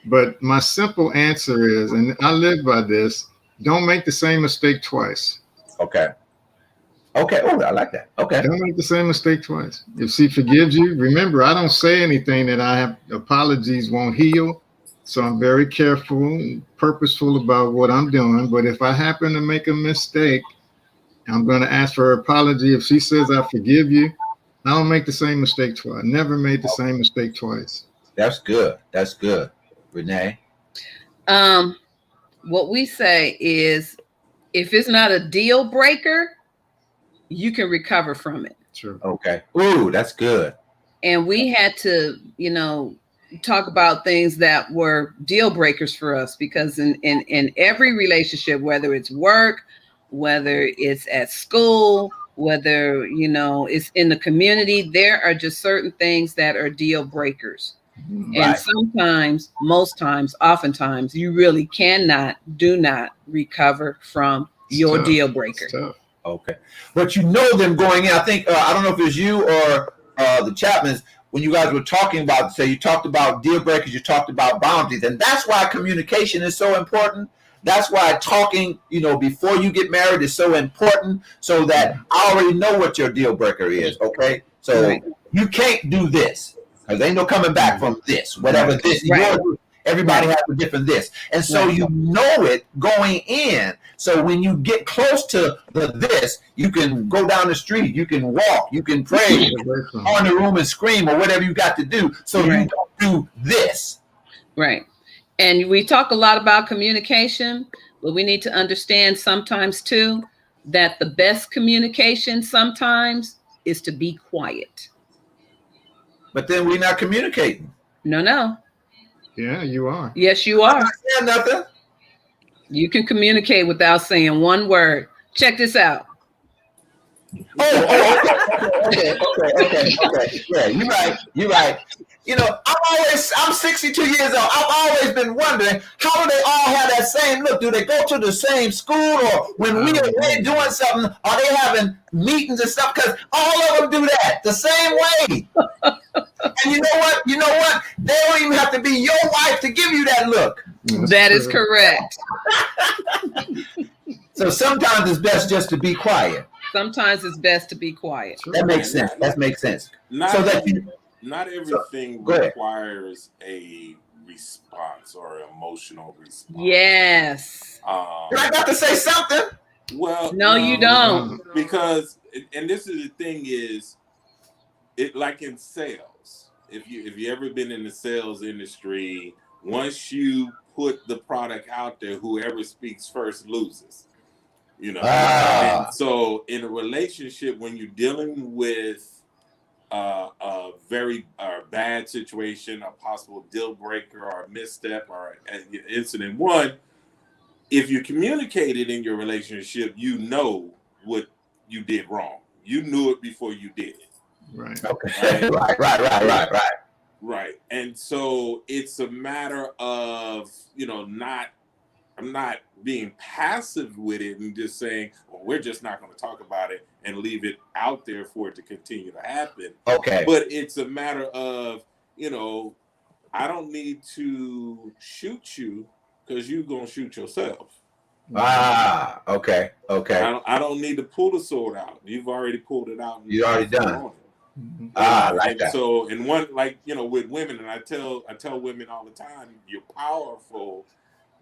but my simple answer is, and I live by this, don't make the same mistake twice. Okay. Oh, I like that. Okay. Don't make the same mistake twice. If she forgives you, remember, I don't say anything that I have apologies won't heal. So I'm very careful and purposeful about what I'm doing. But if I happen to make a mistake, I'm going to ask for her apology. If she says I forgive you, I don't make the same mistake twice. I never made the same mistake twice. That's good. That's good. Renee? What we say is, if it's not a deal breaker, you can recover from it. Sure. Okay. Ooh, that's good. And we had to, talk about things that were deal breakers for us, because in every relationship, whether it's work, whether it's at school, whether it's in the community, there are just certain things that are deal breakers. Right. And sometimes, most times, oftentimes, you really do not recover from your deal breaker. Okay. But them going in. I think, I don't know if it was you or the Chapmans, when you guys were talking about, you talked about deal breakers, you talked about boundaries, and that's why communication is so important. That's why talking, before you get married is so important, so that I already know what your deal breaker is, okay? So you can't do this, because ain't no coming back from this, whatever this is. Everybody has a different this. And so you know it going in. So when you get close to this, you can go down the street, you can walk, you can pray, on the room and scream, or whatever you got to do. So you don't do this. Right. And we talk a lot about communication, but we need to understand sometimes too, that the best communication sometimes is to be quiet. But then we're not communicating. No. Yeah, you are. Yes, you are. I'm not saying nothing. You can communicate without saying one word. Check this out. Okay. Yeah, you're right. I'm 62 years old. I've always been wondering, how do they all have that same look? Do they go to the same school, or when we are away doing something, are they having meetings and stuff? Because all of them do that the same way. And you know what? They don't even have to be your wife to give you that look. That is correct. So sometimes it's best just to be quiet. Sometimes it's best to be quiet. That makes sense. Not everything requires a response or an emotional response. Yes. But I got to say something. Well, no, you don't. Because, and this is the thing is, it like in sales. If you ever been in the sales industry, once you put the product out there, whoever speaks first loses. And so in a relationship, when you're dealing with a very bad situation, a possible deal breaker or a misstep or an incident, if you communicated in your relationship, you know what you did wrong. You knew it before you did it. Right. Okay. Right. Right. And so it's a matter of, I'm not being passive with it and just saying, well, we're just not going to talk about it and leave it out there for it to continue to happen. Okay. But it's a matter of, I don't need to shoot you because you're going to shoot yourself. Okay. I don't need to pull the sword out. You've already pulled it out. You already done it. I like and that. So, and one, like, with women, and I tell women all the time, you're powerful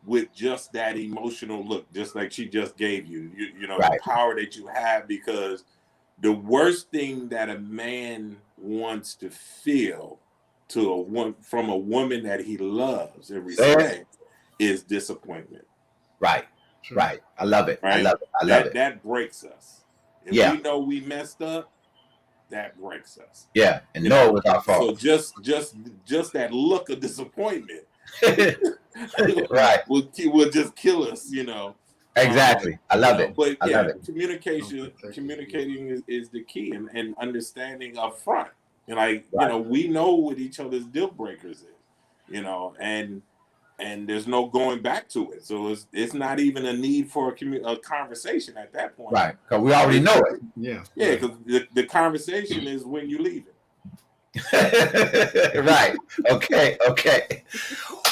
with just that emotional look, just like she just gave you. Right. The power that you have, because the worst thing that a man wants to feel from a woman that he loves and respects is disappointment. Right. Right. I love it. Right? I love it. I love it. That breaks us. If we know we messed up, that breaks us. Yeah, and know it was our fault. So just that look of disappointment, right, will just kill us. Exactly. I love it. But I love it. communicating is the key, and understanding up front. We know what each other's deal breakers is. And there's no going back to it. So it's not even a need for a conversation at that point. Right, because we already know it. Yeah. Yeah, because the conversation is when you leave it. Right. Okay.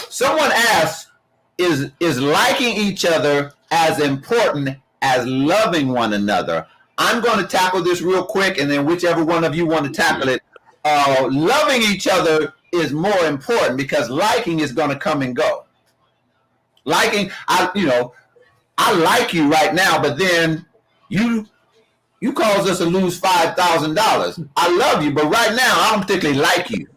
Someone asked, is liking each other as important as loving one another? I'm going to tackle this real quick, and then whichever one of you want to tackle it. Loving each other is more important, because liking is going to come and go. Liking, I like you right now, but then you cause us to lose $5,000. I love you, but right now I don't particularly like you.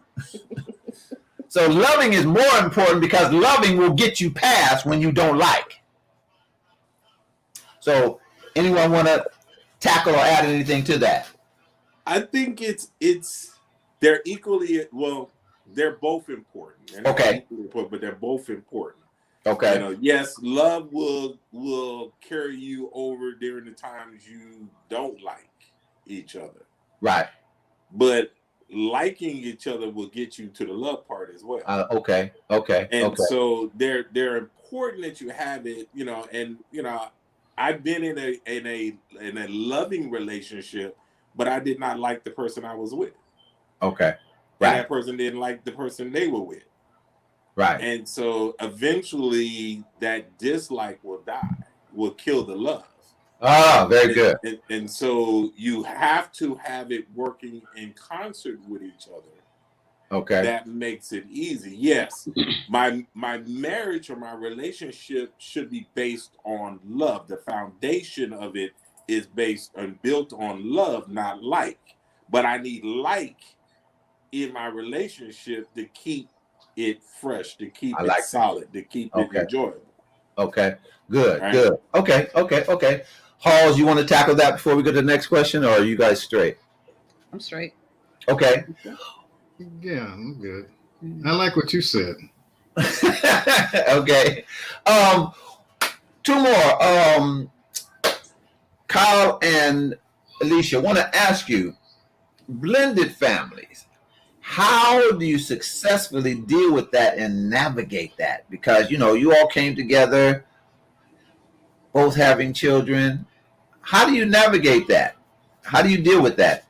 So loving is more important, because loving will get you past when you don't like. So anyone want to tackle or add anything to that? I think they're equally, they're both important. Okay. But they're both important. Okay. Yes, love will carry you over during the times you don't like each other. Right. But liking each other will get you to the love part as well. Okay. And so they're important that you have it, and I've been in a loving relationship, but I did not like the person I was with. Okay. Right. And that person didn't like the person they were with. Right. And so eventually that dislike will kill the love. Ah, very good. And so you have to have it working in concert with each other. Okay. That makes it easy. Yes, my marriage or my relationship should be based on love. The foundation of it is built on love, not like. But I need like in my relationship to keep it fresh, to keep it solid, to keep it enjoyable. Okay. Good. Right. Good. Okay. Halls, you want to tackle that before we go to the next question, or are you guys straight? I'm straight. Okay. Yeah, I'm good. I like what you said. Okay. Two more. Kyle and Alicia, want to ask you, blended families, how do you successfully deal with that and navigate that? Because, you all came together, both having children. How do you navigate that? How do you deal with that?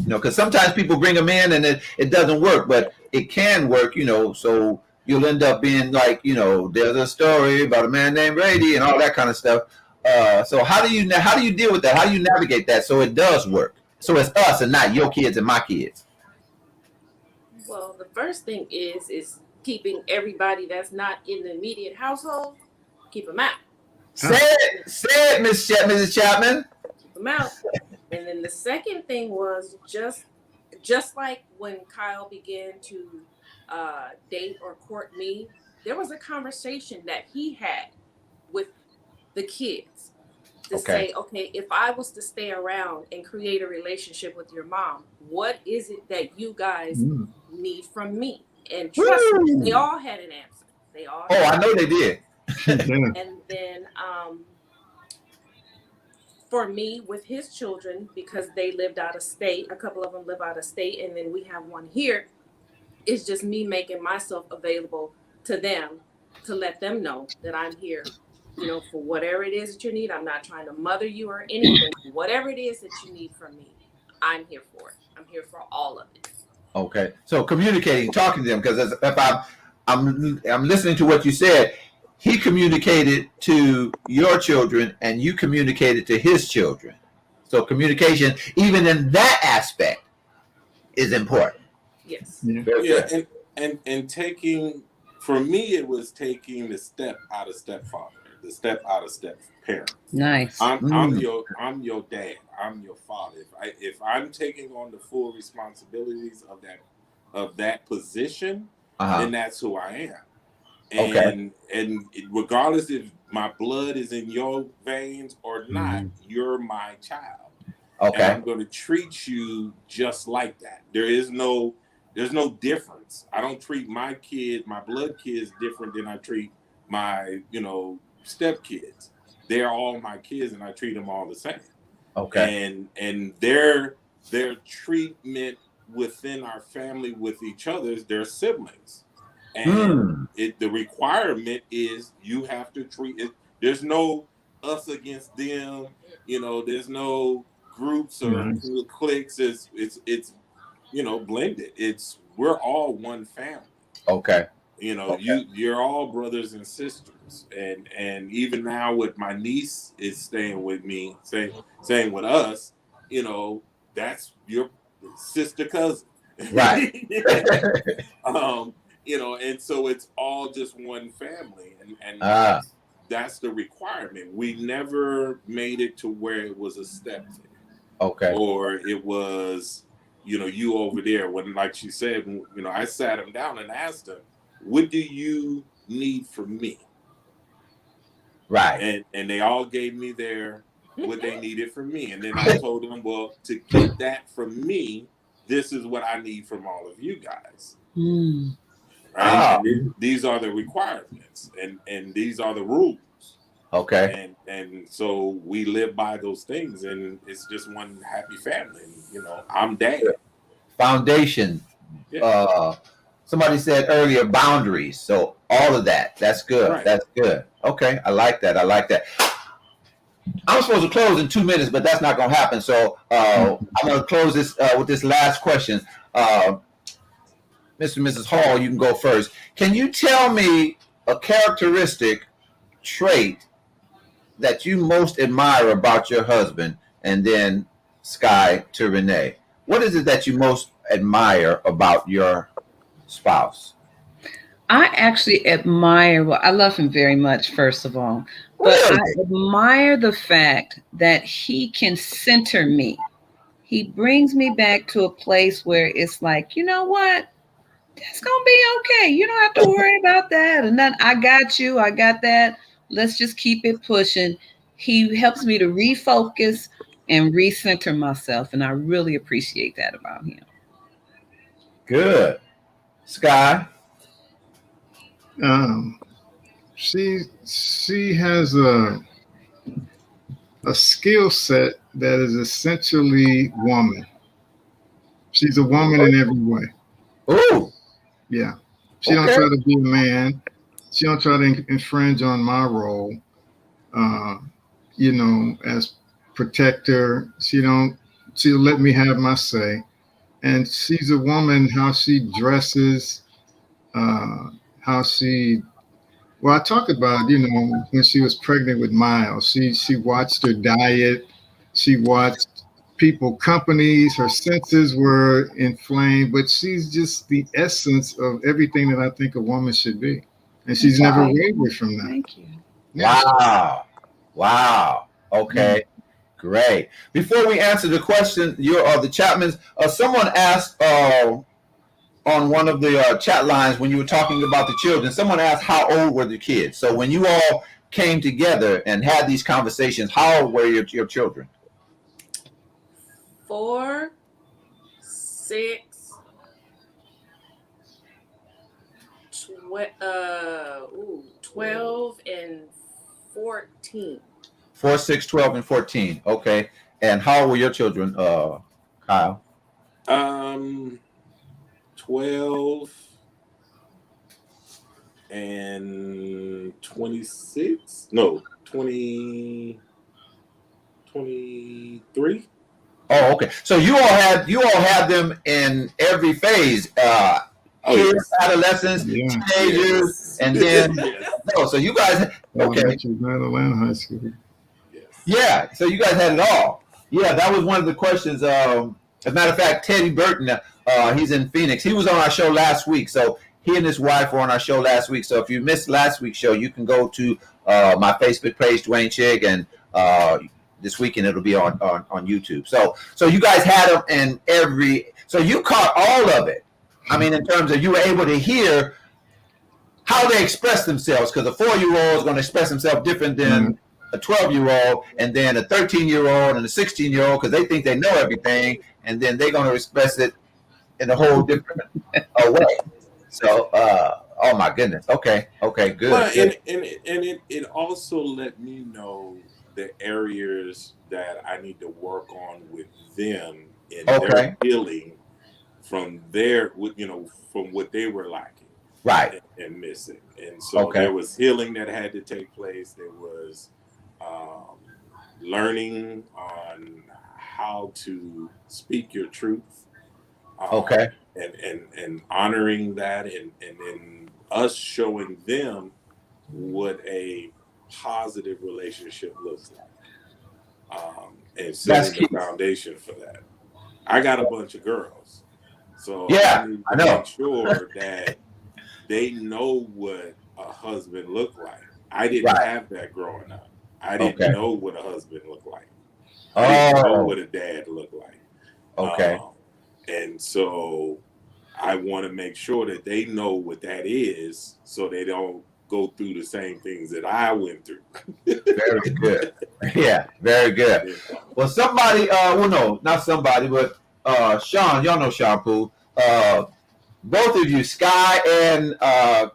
Because sometimes people bring them in and it doesn't work, but it can work, so you'll end up being like, there's a story about a man named Brady and all that kind of stuff. So how do you deal with that? How do you navigate that so it does work? So it's us and not your kids and my kids. Well, the first thing is keeping everybody that's not in the immediate household, keep them out. Say it, Mrs. Chapman. Keep them out. And then the second thing was just like when Kyle began to date or court me, there was a conversation that he had with the kids to say, okay, if I was to stay around and create a relationship with your mom, what is it that you guys need from me? And trust me, they all had an answer. They all. I know they did. And then for me, with his children, because they lived out of state, a couple of them live out of state, and then we have one here, it's just me making myself available to them to let them know that I'm here, for whatever it is that you need. I'm not trying to mother you or anything. Whatever it is that you need from me, I'm here for it. I'm here for all of it. Okay. So communicating, talking to them, because if I'm listening to what you said, he communicated to your children and you communicated to his children. So communication, even in that aspect, is important. Yes. Yeah, and taking, for me, it was taking the step out of stepfather, the step out of step parent. Nice. I'm your dad. I'm your father. If I'm taking on the full responsibilities of that position, then that's who I am. And regardless if my blood is in your veins or not, you're my child. And I'm going to treat you just like that. There's no difference. I don't treat my blood kids different than I treat my, step kids. They're all my kids and I treat them all the same. And their treatment within our family with each other, they're siblings. And the requirement is you have to treat it. There's no us against them. There's no groups or cliques. It's blended. We're all one family. You're all brothers and sisters. And even now with my niece is staying with me, staying with us, that's your sister cousin. Right. And so it's all just one family. And that's the requirement. We never made it to where it was a step thing. Or it was, you over there. When, like she said, I sat him down and asked him, what do you need from me? Right. And they all gave me what they needed from me. And then I told them, well, to get that from me, this is what I need from all of you guys. Right? And these are the requirements and these are the rules. And so we live by those things, and it's just one happy family. I'm dad. Foundation. Somebody said earlier, boundaries. So all of that. That's good. Right. That's good. Okay. I like that. I'm supposed to close in 2 minutes, but that's not going to happen. So I'm going to close this with this last question. Mr. and Mrs. Hall, you can go first. Can you tell me a characteristic trait that you most admire about your husband? And then Sky to Renee. What is it that you most admire about your spouse? I actually I love him very much, first of all. But I admire the fact that he can center me. He brings me back to a place where it's like, you know what? It's going to be okay. You don't have to worry about that. And then I got you. I got that. Let's just keep it pushing. He helps me to refocus and recenter myself. And I really appreciate that about him. Good. Sky? She has a skill set that is essentially woman. She's a woman in every way. Oh, yeah. She don't try to be a man. She don't try to infringe on my role. As protector. She'll let me have my say. And she's a woman. How she dresses. I talk about, when she was pregnant with Miles, she watched her diet. She watched companies, her senses were inflamed, but she's just the essence of everything that I think a woman should be. And she's never wavered from that. Thank you. Yeah. Wow. Okay. Great. Before we answer the question, the Chapmans, someone asked, on one of the chat lines when you were talking about the children, someone asked how old were the kids. So when you all came together and had these conversations, how old were your children? 4, 6, 12, and 14. 4, 6, 12, and 14. Okay. And how old were your children, Kyle? 12 and 26. No, 20, 23. Oh, okay. So you all had them in every phase. Kids, adolescents, teenagers, and then so you guys Atlanta High School. Yeah, so you guys had it all. Yeah, that was one of the questions As a matter of fact, Teddy Burton, he's in Phoenix. He was on our show last week. So he and his wife were on our show last week. So if you missed last week's show, you can go to my Facebook page, Dwayne Shigg, and this weekend it'll be on YouTube. So you guys had them in every. So you caught all of it. I mean, in terms of you were able to hear how they express themselves, because a 4-year-old is going to express himself different than a 12-year-old, and then a 13-year-old and a 16-year-old, because they think they know everything, and then they're going to express it in a whole different way. So, oh my goodness. Okay, good. Well, good. And it also let me know the areas that I need to work on with them in their healing from from what they were lacking. Right. And missing. And so there was healing that had to take place. There was learning on how to speak your truth. And honoring that, and then us showing them what a positive relationship looks like. And setting the foundation for that. I got a bunch of girls. So I need to make sure that they know what a husband looked like. I didn't have that growing up. I didn't know what a husband looked like. I didn't know what a dad looked like. And so I want to make sure that they know what that is, so they don't go through the same things that I went through. Very good. Yeah, very good. Well, somebody, no, not somebody, but Sean, y'all know Sean Pooh. Both of you, Sky and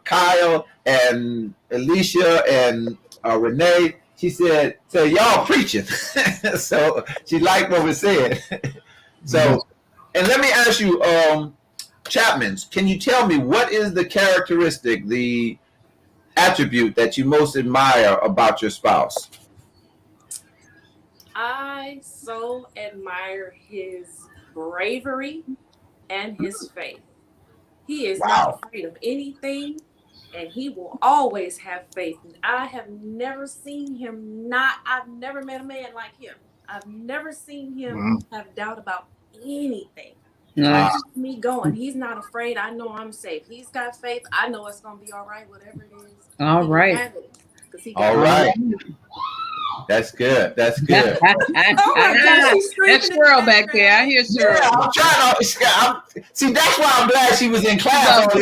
Kyle and Alicia and Renee, she said, y'all preaching. So she liked what we said. So, and let me ask you, Chapmans, can you tell me what is the characteristic, the attribute that you most admire about your spouse? I so admire his bravery and his faith. He is not afraid of anything, and he will always have faith. I have never seen him I've never met a man like him. I've never seen him have doubt about anything. Nice. Keeps me going. He's not afraid. I know I'm safe. He's got faith. I know it's going to be all right, whatever it is. All right. All right. That's good. That's good. Oh my gosh, that girl back there. I hear Cheryl. Yeah, I'm trying to. See, that's why I'm glad she was in class.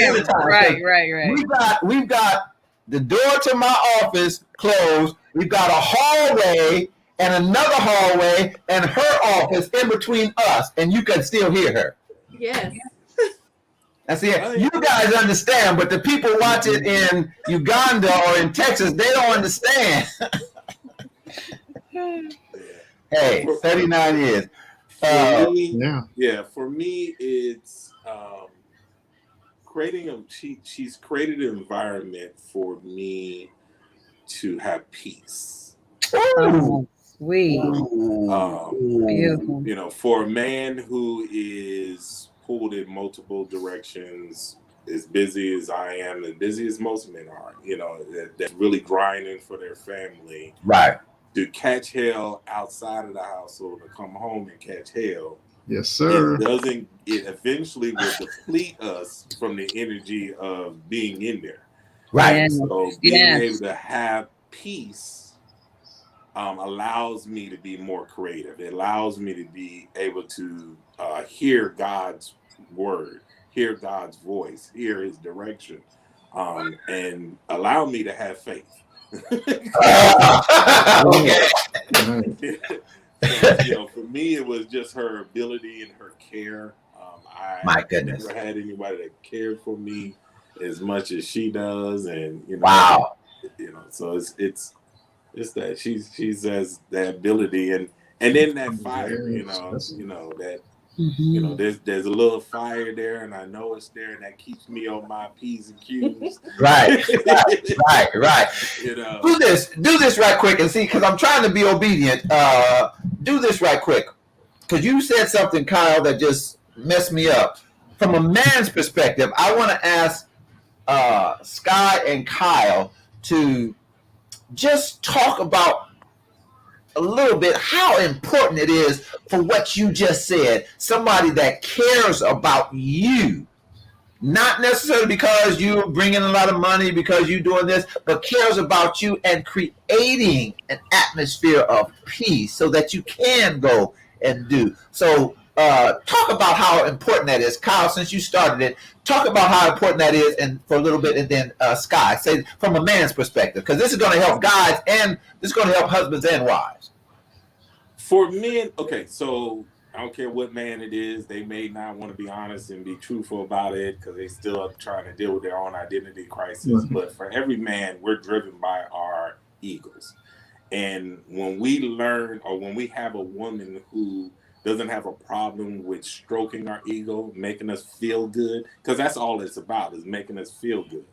Right. We've got the door to my office closed. We've got a hallway and another hallway and her office in between us, and you can still hear her. Yes. That's it. You guys understand, but the people watching in Uganda or in Texas, they don't understand. Hey, 39 years. For me, it's she's created an environment for me to have peace. Oh, sweet. Beautiful. For a man who is pulled in multiple directions, as busy as I am, as busy as most men are, that's really grinding for their family. Right. To catch hell outside of the household, to come home and catch hell. Yes, sir. It eventually will deplete us from the energy of being in there. Right. And so being able to have peace allows me to be more creative. It allows me to be able to hear God's word, hear God's voice, hear his direction, and allow me to have faith. For me, it was just her ability and her care. My goodness, never had anybody that cared for me as much as she does, and so it's that she says that ability, and then that fire, that. Mm-hmm. There's a little fire there, and I know it's there, and that keeps me on my P's and Q's. Right. Do this right quick and see, because I'm trying to be obedient. Do this right quick, because you said something, Kyle, that just messed me up. From a man's perspective, I want to ask Sky and Kyle to just talk about a little bit how important it is for what you just said. Somebody that cares about you, not necessarily because you're bringing a lot of money, because you're doing this, but cares about you and creating an atmosphere of peace so that you can go and do. So talk about how important that is. Kyle, since you started it, talk about how important that is, and for a little bit, and then Sky, say from a man's perspective, because this is going to help guys and this is going to help husbands and wives. For men, okay, so I don't care what man it is, they may not want to be honest and be truthful about it because they still are trying to deal with their own identity crisis. Mm-hmm. But for every man, we're driven by our egos. And when we learn, or when we have a woman who doesn't have a problem with stroking our ego, making us feel good, because that's all it's about, is making us feel good.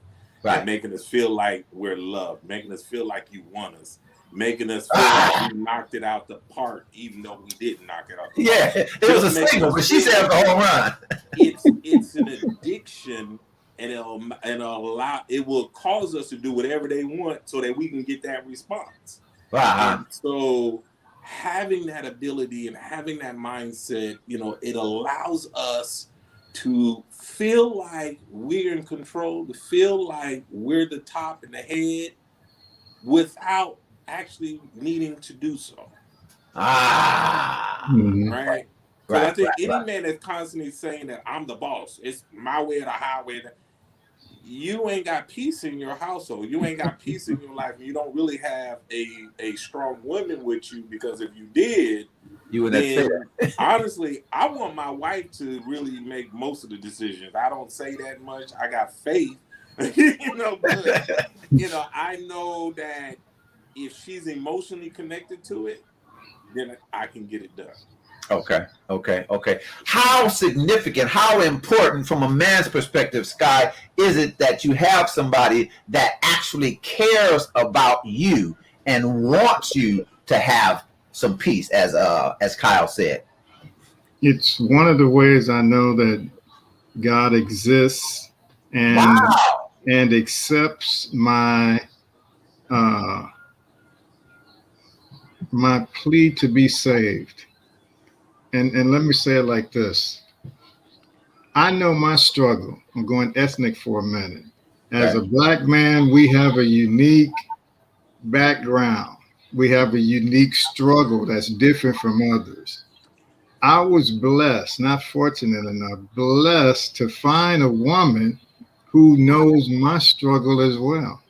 Right. And making us feel like we're loved, making us feel like you want us, making us feel like we knocked it out the park, even though we didn't knock it out the park. Yeah, it was a single, but she said it was a home run. It's an addiction, and it will cause us to do whatever they want so that we can get that response. Wow. And so having that ability and having that mindset, it allows us to feel like we're in control, to feel like we're the top and the head without actually needing to do so. Right? Because I think any man that's constantly saying that I'm the boss, it's my way or the highway, you ain't got peace in your household. You ain't got peace in your life. You don't really have a strong woman with you, because if you did, you would honestly, I want my wife to really make most of the decisions. I don't say that much. I got faith, but I know that if she's emotionally connected to it, then I can get it done. Okay. How significant, how important from a man's perspective, Sky, is it that you have somebody that actually cares about you and wants you to have some peace, as Kyle said? It's one of the ways I know that God exists and accepts my my plea to be saved. And let me say it like this. I know my struggle. I'm going ethnic for a minute. As a Black man, we have a unique background. We have a unique struggle that's different from others. I was blessed, not fortunate enough, blessed to find a woman who knows my struggle as well.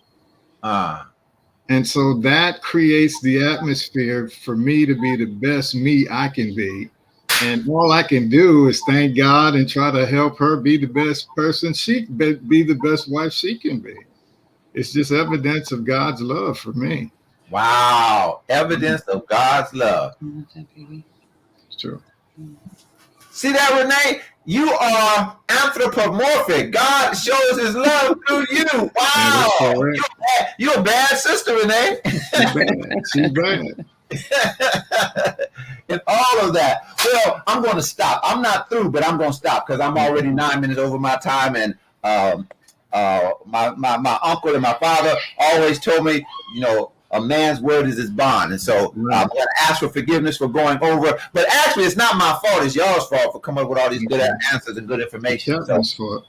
And so that creates the atmosphere for me to be the best me I can be. And all I can do is thank God and try to help her be the best person she be the best wife she can be. It's just evidence of God's love for me. Wow. Evidence of God's love. It's true. See that, Renee? You are anthropomorphic. God shows his love through you. Wow. You're a bad sister, Renee. She's bad. And all of that. Well, I'm going to stop. I'm not through, but I'm going to stop because I'm already 9 minutes over my time. And my uncle and my father always told me, a man's word is his bond. And so I'm going to ask for forgiveness for going over. But actually, it's not my fault. It's y'all's fault for coming up with all these good answers and good information. And so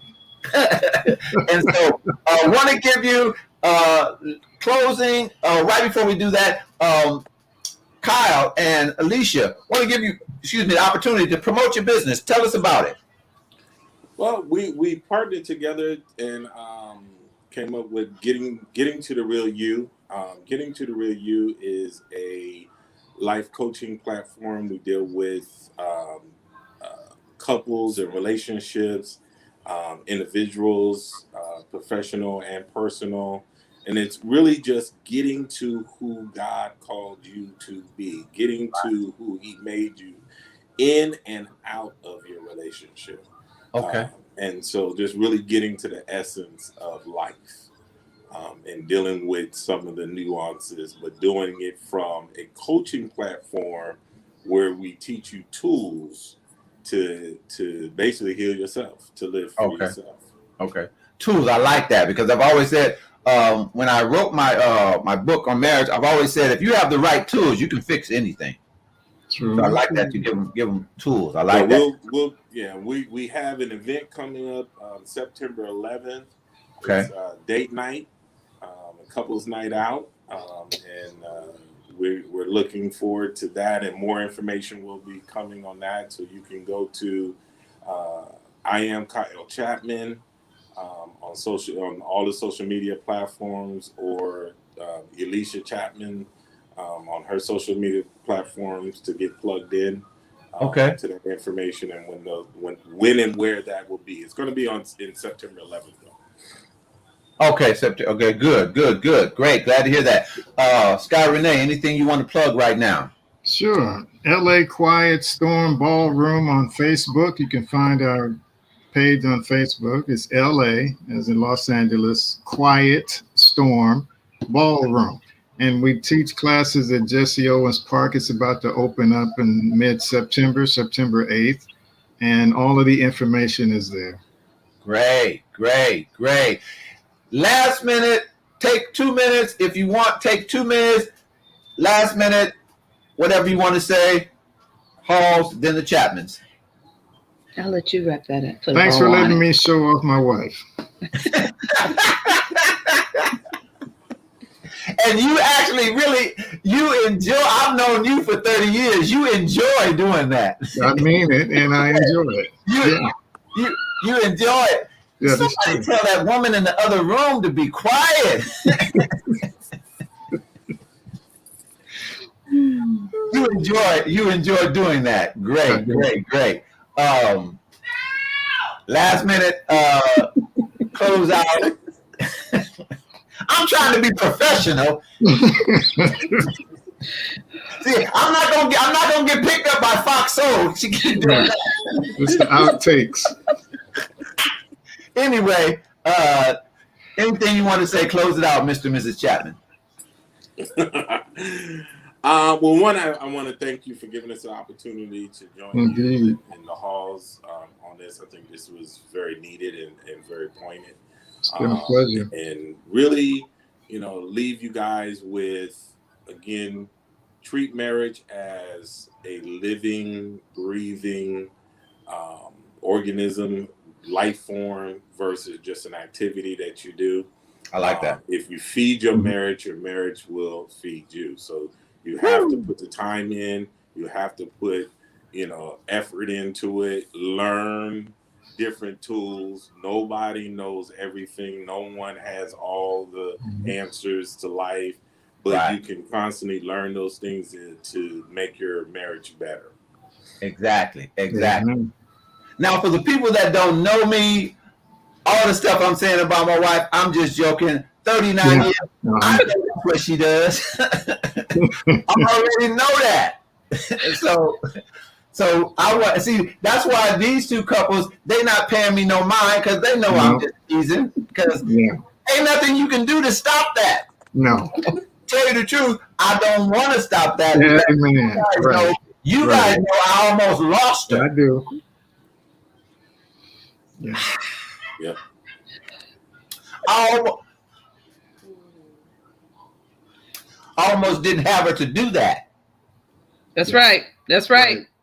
I want to give you closing. Right before we do that, Kyle and Alicia, want to give you, the opportunity to promote your business. Tell us about it. Well, we partnered together and came up with getting to the real you. Getting to the Real You is a life coaching platform. We deal with couples and relationships, individuals, professional and personal. And it's really just getting to who God called you to be, getting to who he made you in and out of your relationship. Okay. And so just really getting to the essence of life. And dealing with some of the nuances, but doing it from a coaching platform where we teach you tools to basically heal yourself, to live for yourself. Okay. Tools. I like that because I've always said when I wrote my book on marriage, I've always said if you have the right tools, you can fix anything. True. So I like that you give them tools. I like that. We have an event coming up September 11th. Okay. It's date night, a couples night out, and we're looking forward to that. And more information will be coming on that, so you can go to I am Kyle Chapman on all the social media platforms, or Elisha Chapman on her social media platforms to get plugged in to that information, and when and where that will be. It's going to be in September 11th though. Okay, September. Okay, good, great. Glad to hear that. Sky Renee, anything you want to plug right now? Sure. LA Quiet Storm Ballroom on Facebook. You can find our page on Facebook. It's LA, as in Los Angeles, Quiet Storm Ballroom. And we teach classes at Jesse Owens Park. It's about to open up in mid-September, September 8th. And all of the information is there. Great. Last minute, take 2 minutes. If you want, take 2 minutes. Last minute, whatever you want to say. Halls, then the Chapmans. I'll let you wrap that up. Thanks for letting me show off my wife. And you actually you enjoy, I've known you for 30 years. You enjoy doing that. I mean it, and I enjoy it. You enjoy it. Yeah, somebody tell that woman in the other room to be quiet. You enjoy doing that. Great. Last minute close out. I'm trying to be professional. See, I'm not gonna get picked up by Fox Soul. She keep doing that. It's the outtakes. Anyway, anything you want to say? Close it out, Mr. and Mrs. Chapman. Well, one, I want to thank you for giving us the opportunity to join you in the halls on this. I think this was very needed and very poignant. It's been a pleasure. And really, leave you guys with, again, treat marriage as a living, breathing organism, life form, versus just an activity that you do. I like that. If you feed your marriage will feed you. So you have to put the time in. You have to put, effort into it. Learn different tools. Nobody knows everything. No one has all the answers to life, but you can constantly learn those things to make your marriage better. Exactly. Now, for the people that don't know me, all the stuff I'm saying about my wife, I'm just joking. 39 years, I know what she does. I already know that. So I want see. That's why these two couples, they not paying me no mind, because they know I'm just teasing. Because ain't nothing you can do to stop that. No. Tell you the truth, I don't want to stop that. Yeah, you guys know I almost lost her. I do. Yeah. I almost didn't have her to do that. That's right.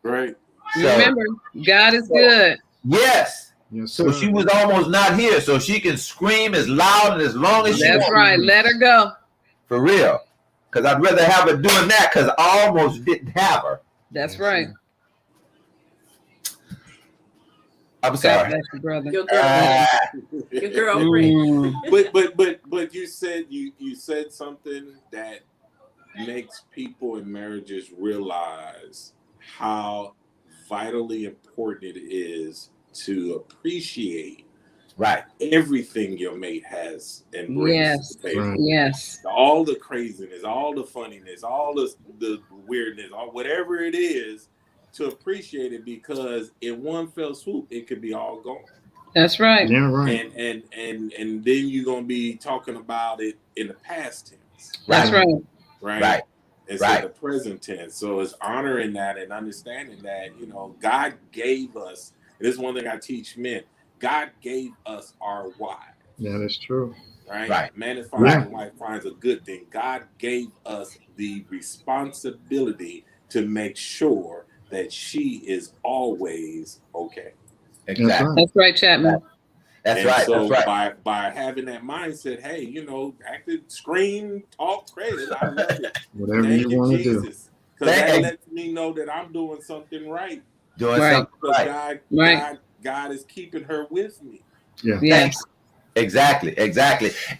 Right. Remember, God is good. Yes. So she was almost not here, so she can scream as loud and as long as she wants. That's right. Let her go. For real. Because I'd rather have her doing that, because I almost didn't have her. That's right. I'm sorry. That's your brother. Your girlfriend. But you said something that makes people in marriages realize how vitally important it is to appreciate everything your mate has and brings to the table. Yes. All the craziness, all the funniness, all the weirdness, all whatever it is, to appreciate it, because in one fell swoop it could be all gone. That's right. Yeah, right. And then you're gonna be talking about it in the past tense. That's right. Right. Instead of the present tense. So it's honoring that and understanding that, God gave us, and this is one thing I teach men, God gave us our why. Yeah, that's true. right? Man that finds a wife finds a good thing. God gave us the responsibility to make sure that she is always okay. Exactly. That's right, Chapman. That's and right. So that's right. by having that mindset, hey, acting, scream, talk crazy. I love it. Whatever Thank you you, want to do. Jesus, because that lets me know that I'm doing something right. Doing something Because right. God is keeping her with me. Yeah. Yes. Exactly.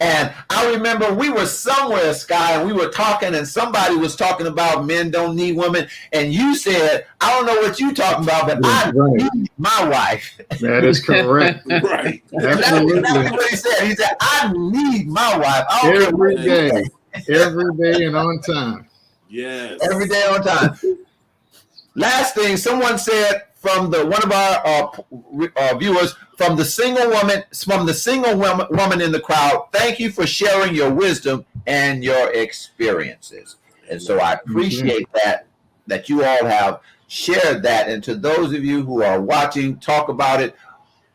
And I remember we were somewhere, Sky, and we were talking, and somebody was talking about men don't need women, and you said, I don't know what you're talking about, but I need my wife. That is correct. Right. Absolutely. That's what he said. He said, I need my wife. Every day and on time. Yes. Every day on time. Last thing, someone said from one of our viewers, from the single woman in the crowd, thank you for sharing your wisdom and your experiences. And so I appreciate that you all have shared that. And to those of you who are watching, talk about it.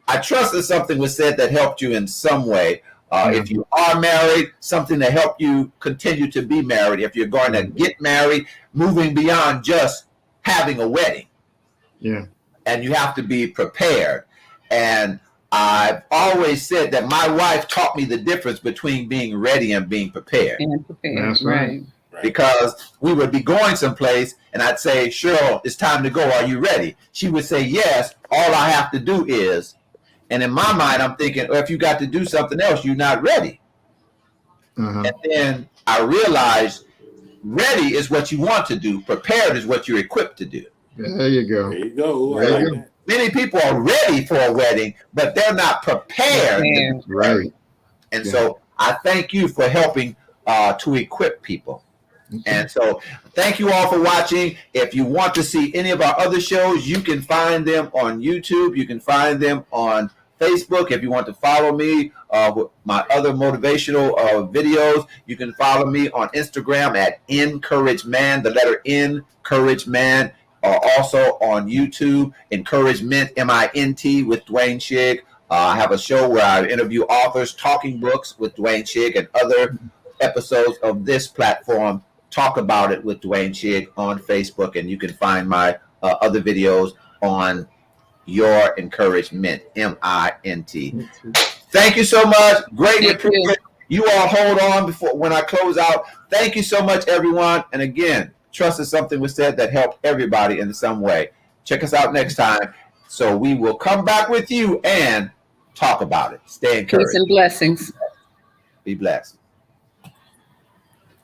I trust that something was said that helped you in some way. If you are married, something to help you continue to be married. If you're going to get married, moving beyond just having a wedding. Yeah. And you have to be prepared. And I've always said that my wife taught me the difference between being ready and being prepared. That's right. Because we would be going someplace and I'd say, Cheryl, it's time to go. Are you ready? She would say, yes. All I have to do is. And in my mind, I'm thinking, well, if you got to do something else, you're not ready. And then I realized ready is what you want to do. Prepared is what you're equipped to do. There you go. There you go. Many people are ready for a wedding, but they're not prepared. Right. And so I thank you for helping to equip people. And so thank you all for watching. If you want to see any of our other shows, you can find them on YouTube. You can find them on Facebook. If you want to follow me with my other motivational videos, you can follow me on Instagram at EncourageMan, the letter N, Courage Man. Also on YouTube, Encouragement, MINT, with Dwayne Shigg. I have a show where I interview authors, talking books with Dwayne Shigg, and other episodes of this platform, Talk About It with Dwayne Shigg, on Facebook. And you can find my other videos on Your Encouragement, MINT. Thank you so much. Greatly appreciate you all. Hold on before when I close out. Thank you so much, everyone. And again, trust is something was said that helped everybody in some way. Check us out next time. So we will come back with you and talk about it. Stay encouraged. Peace and blessings. Be blessed.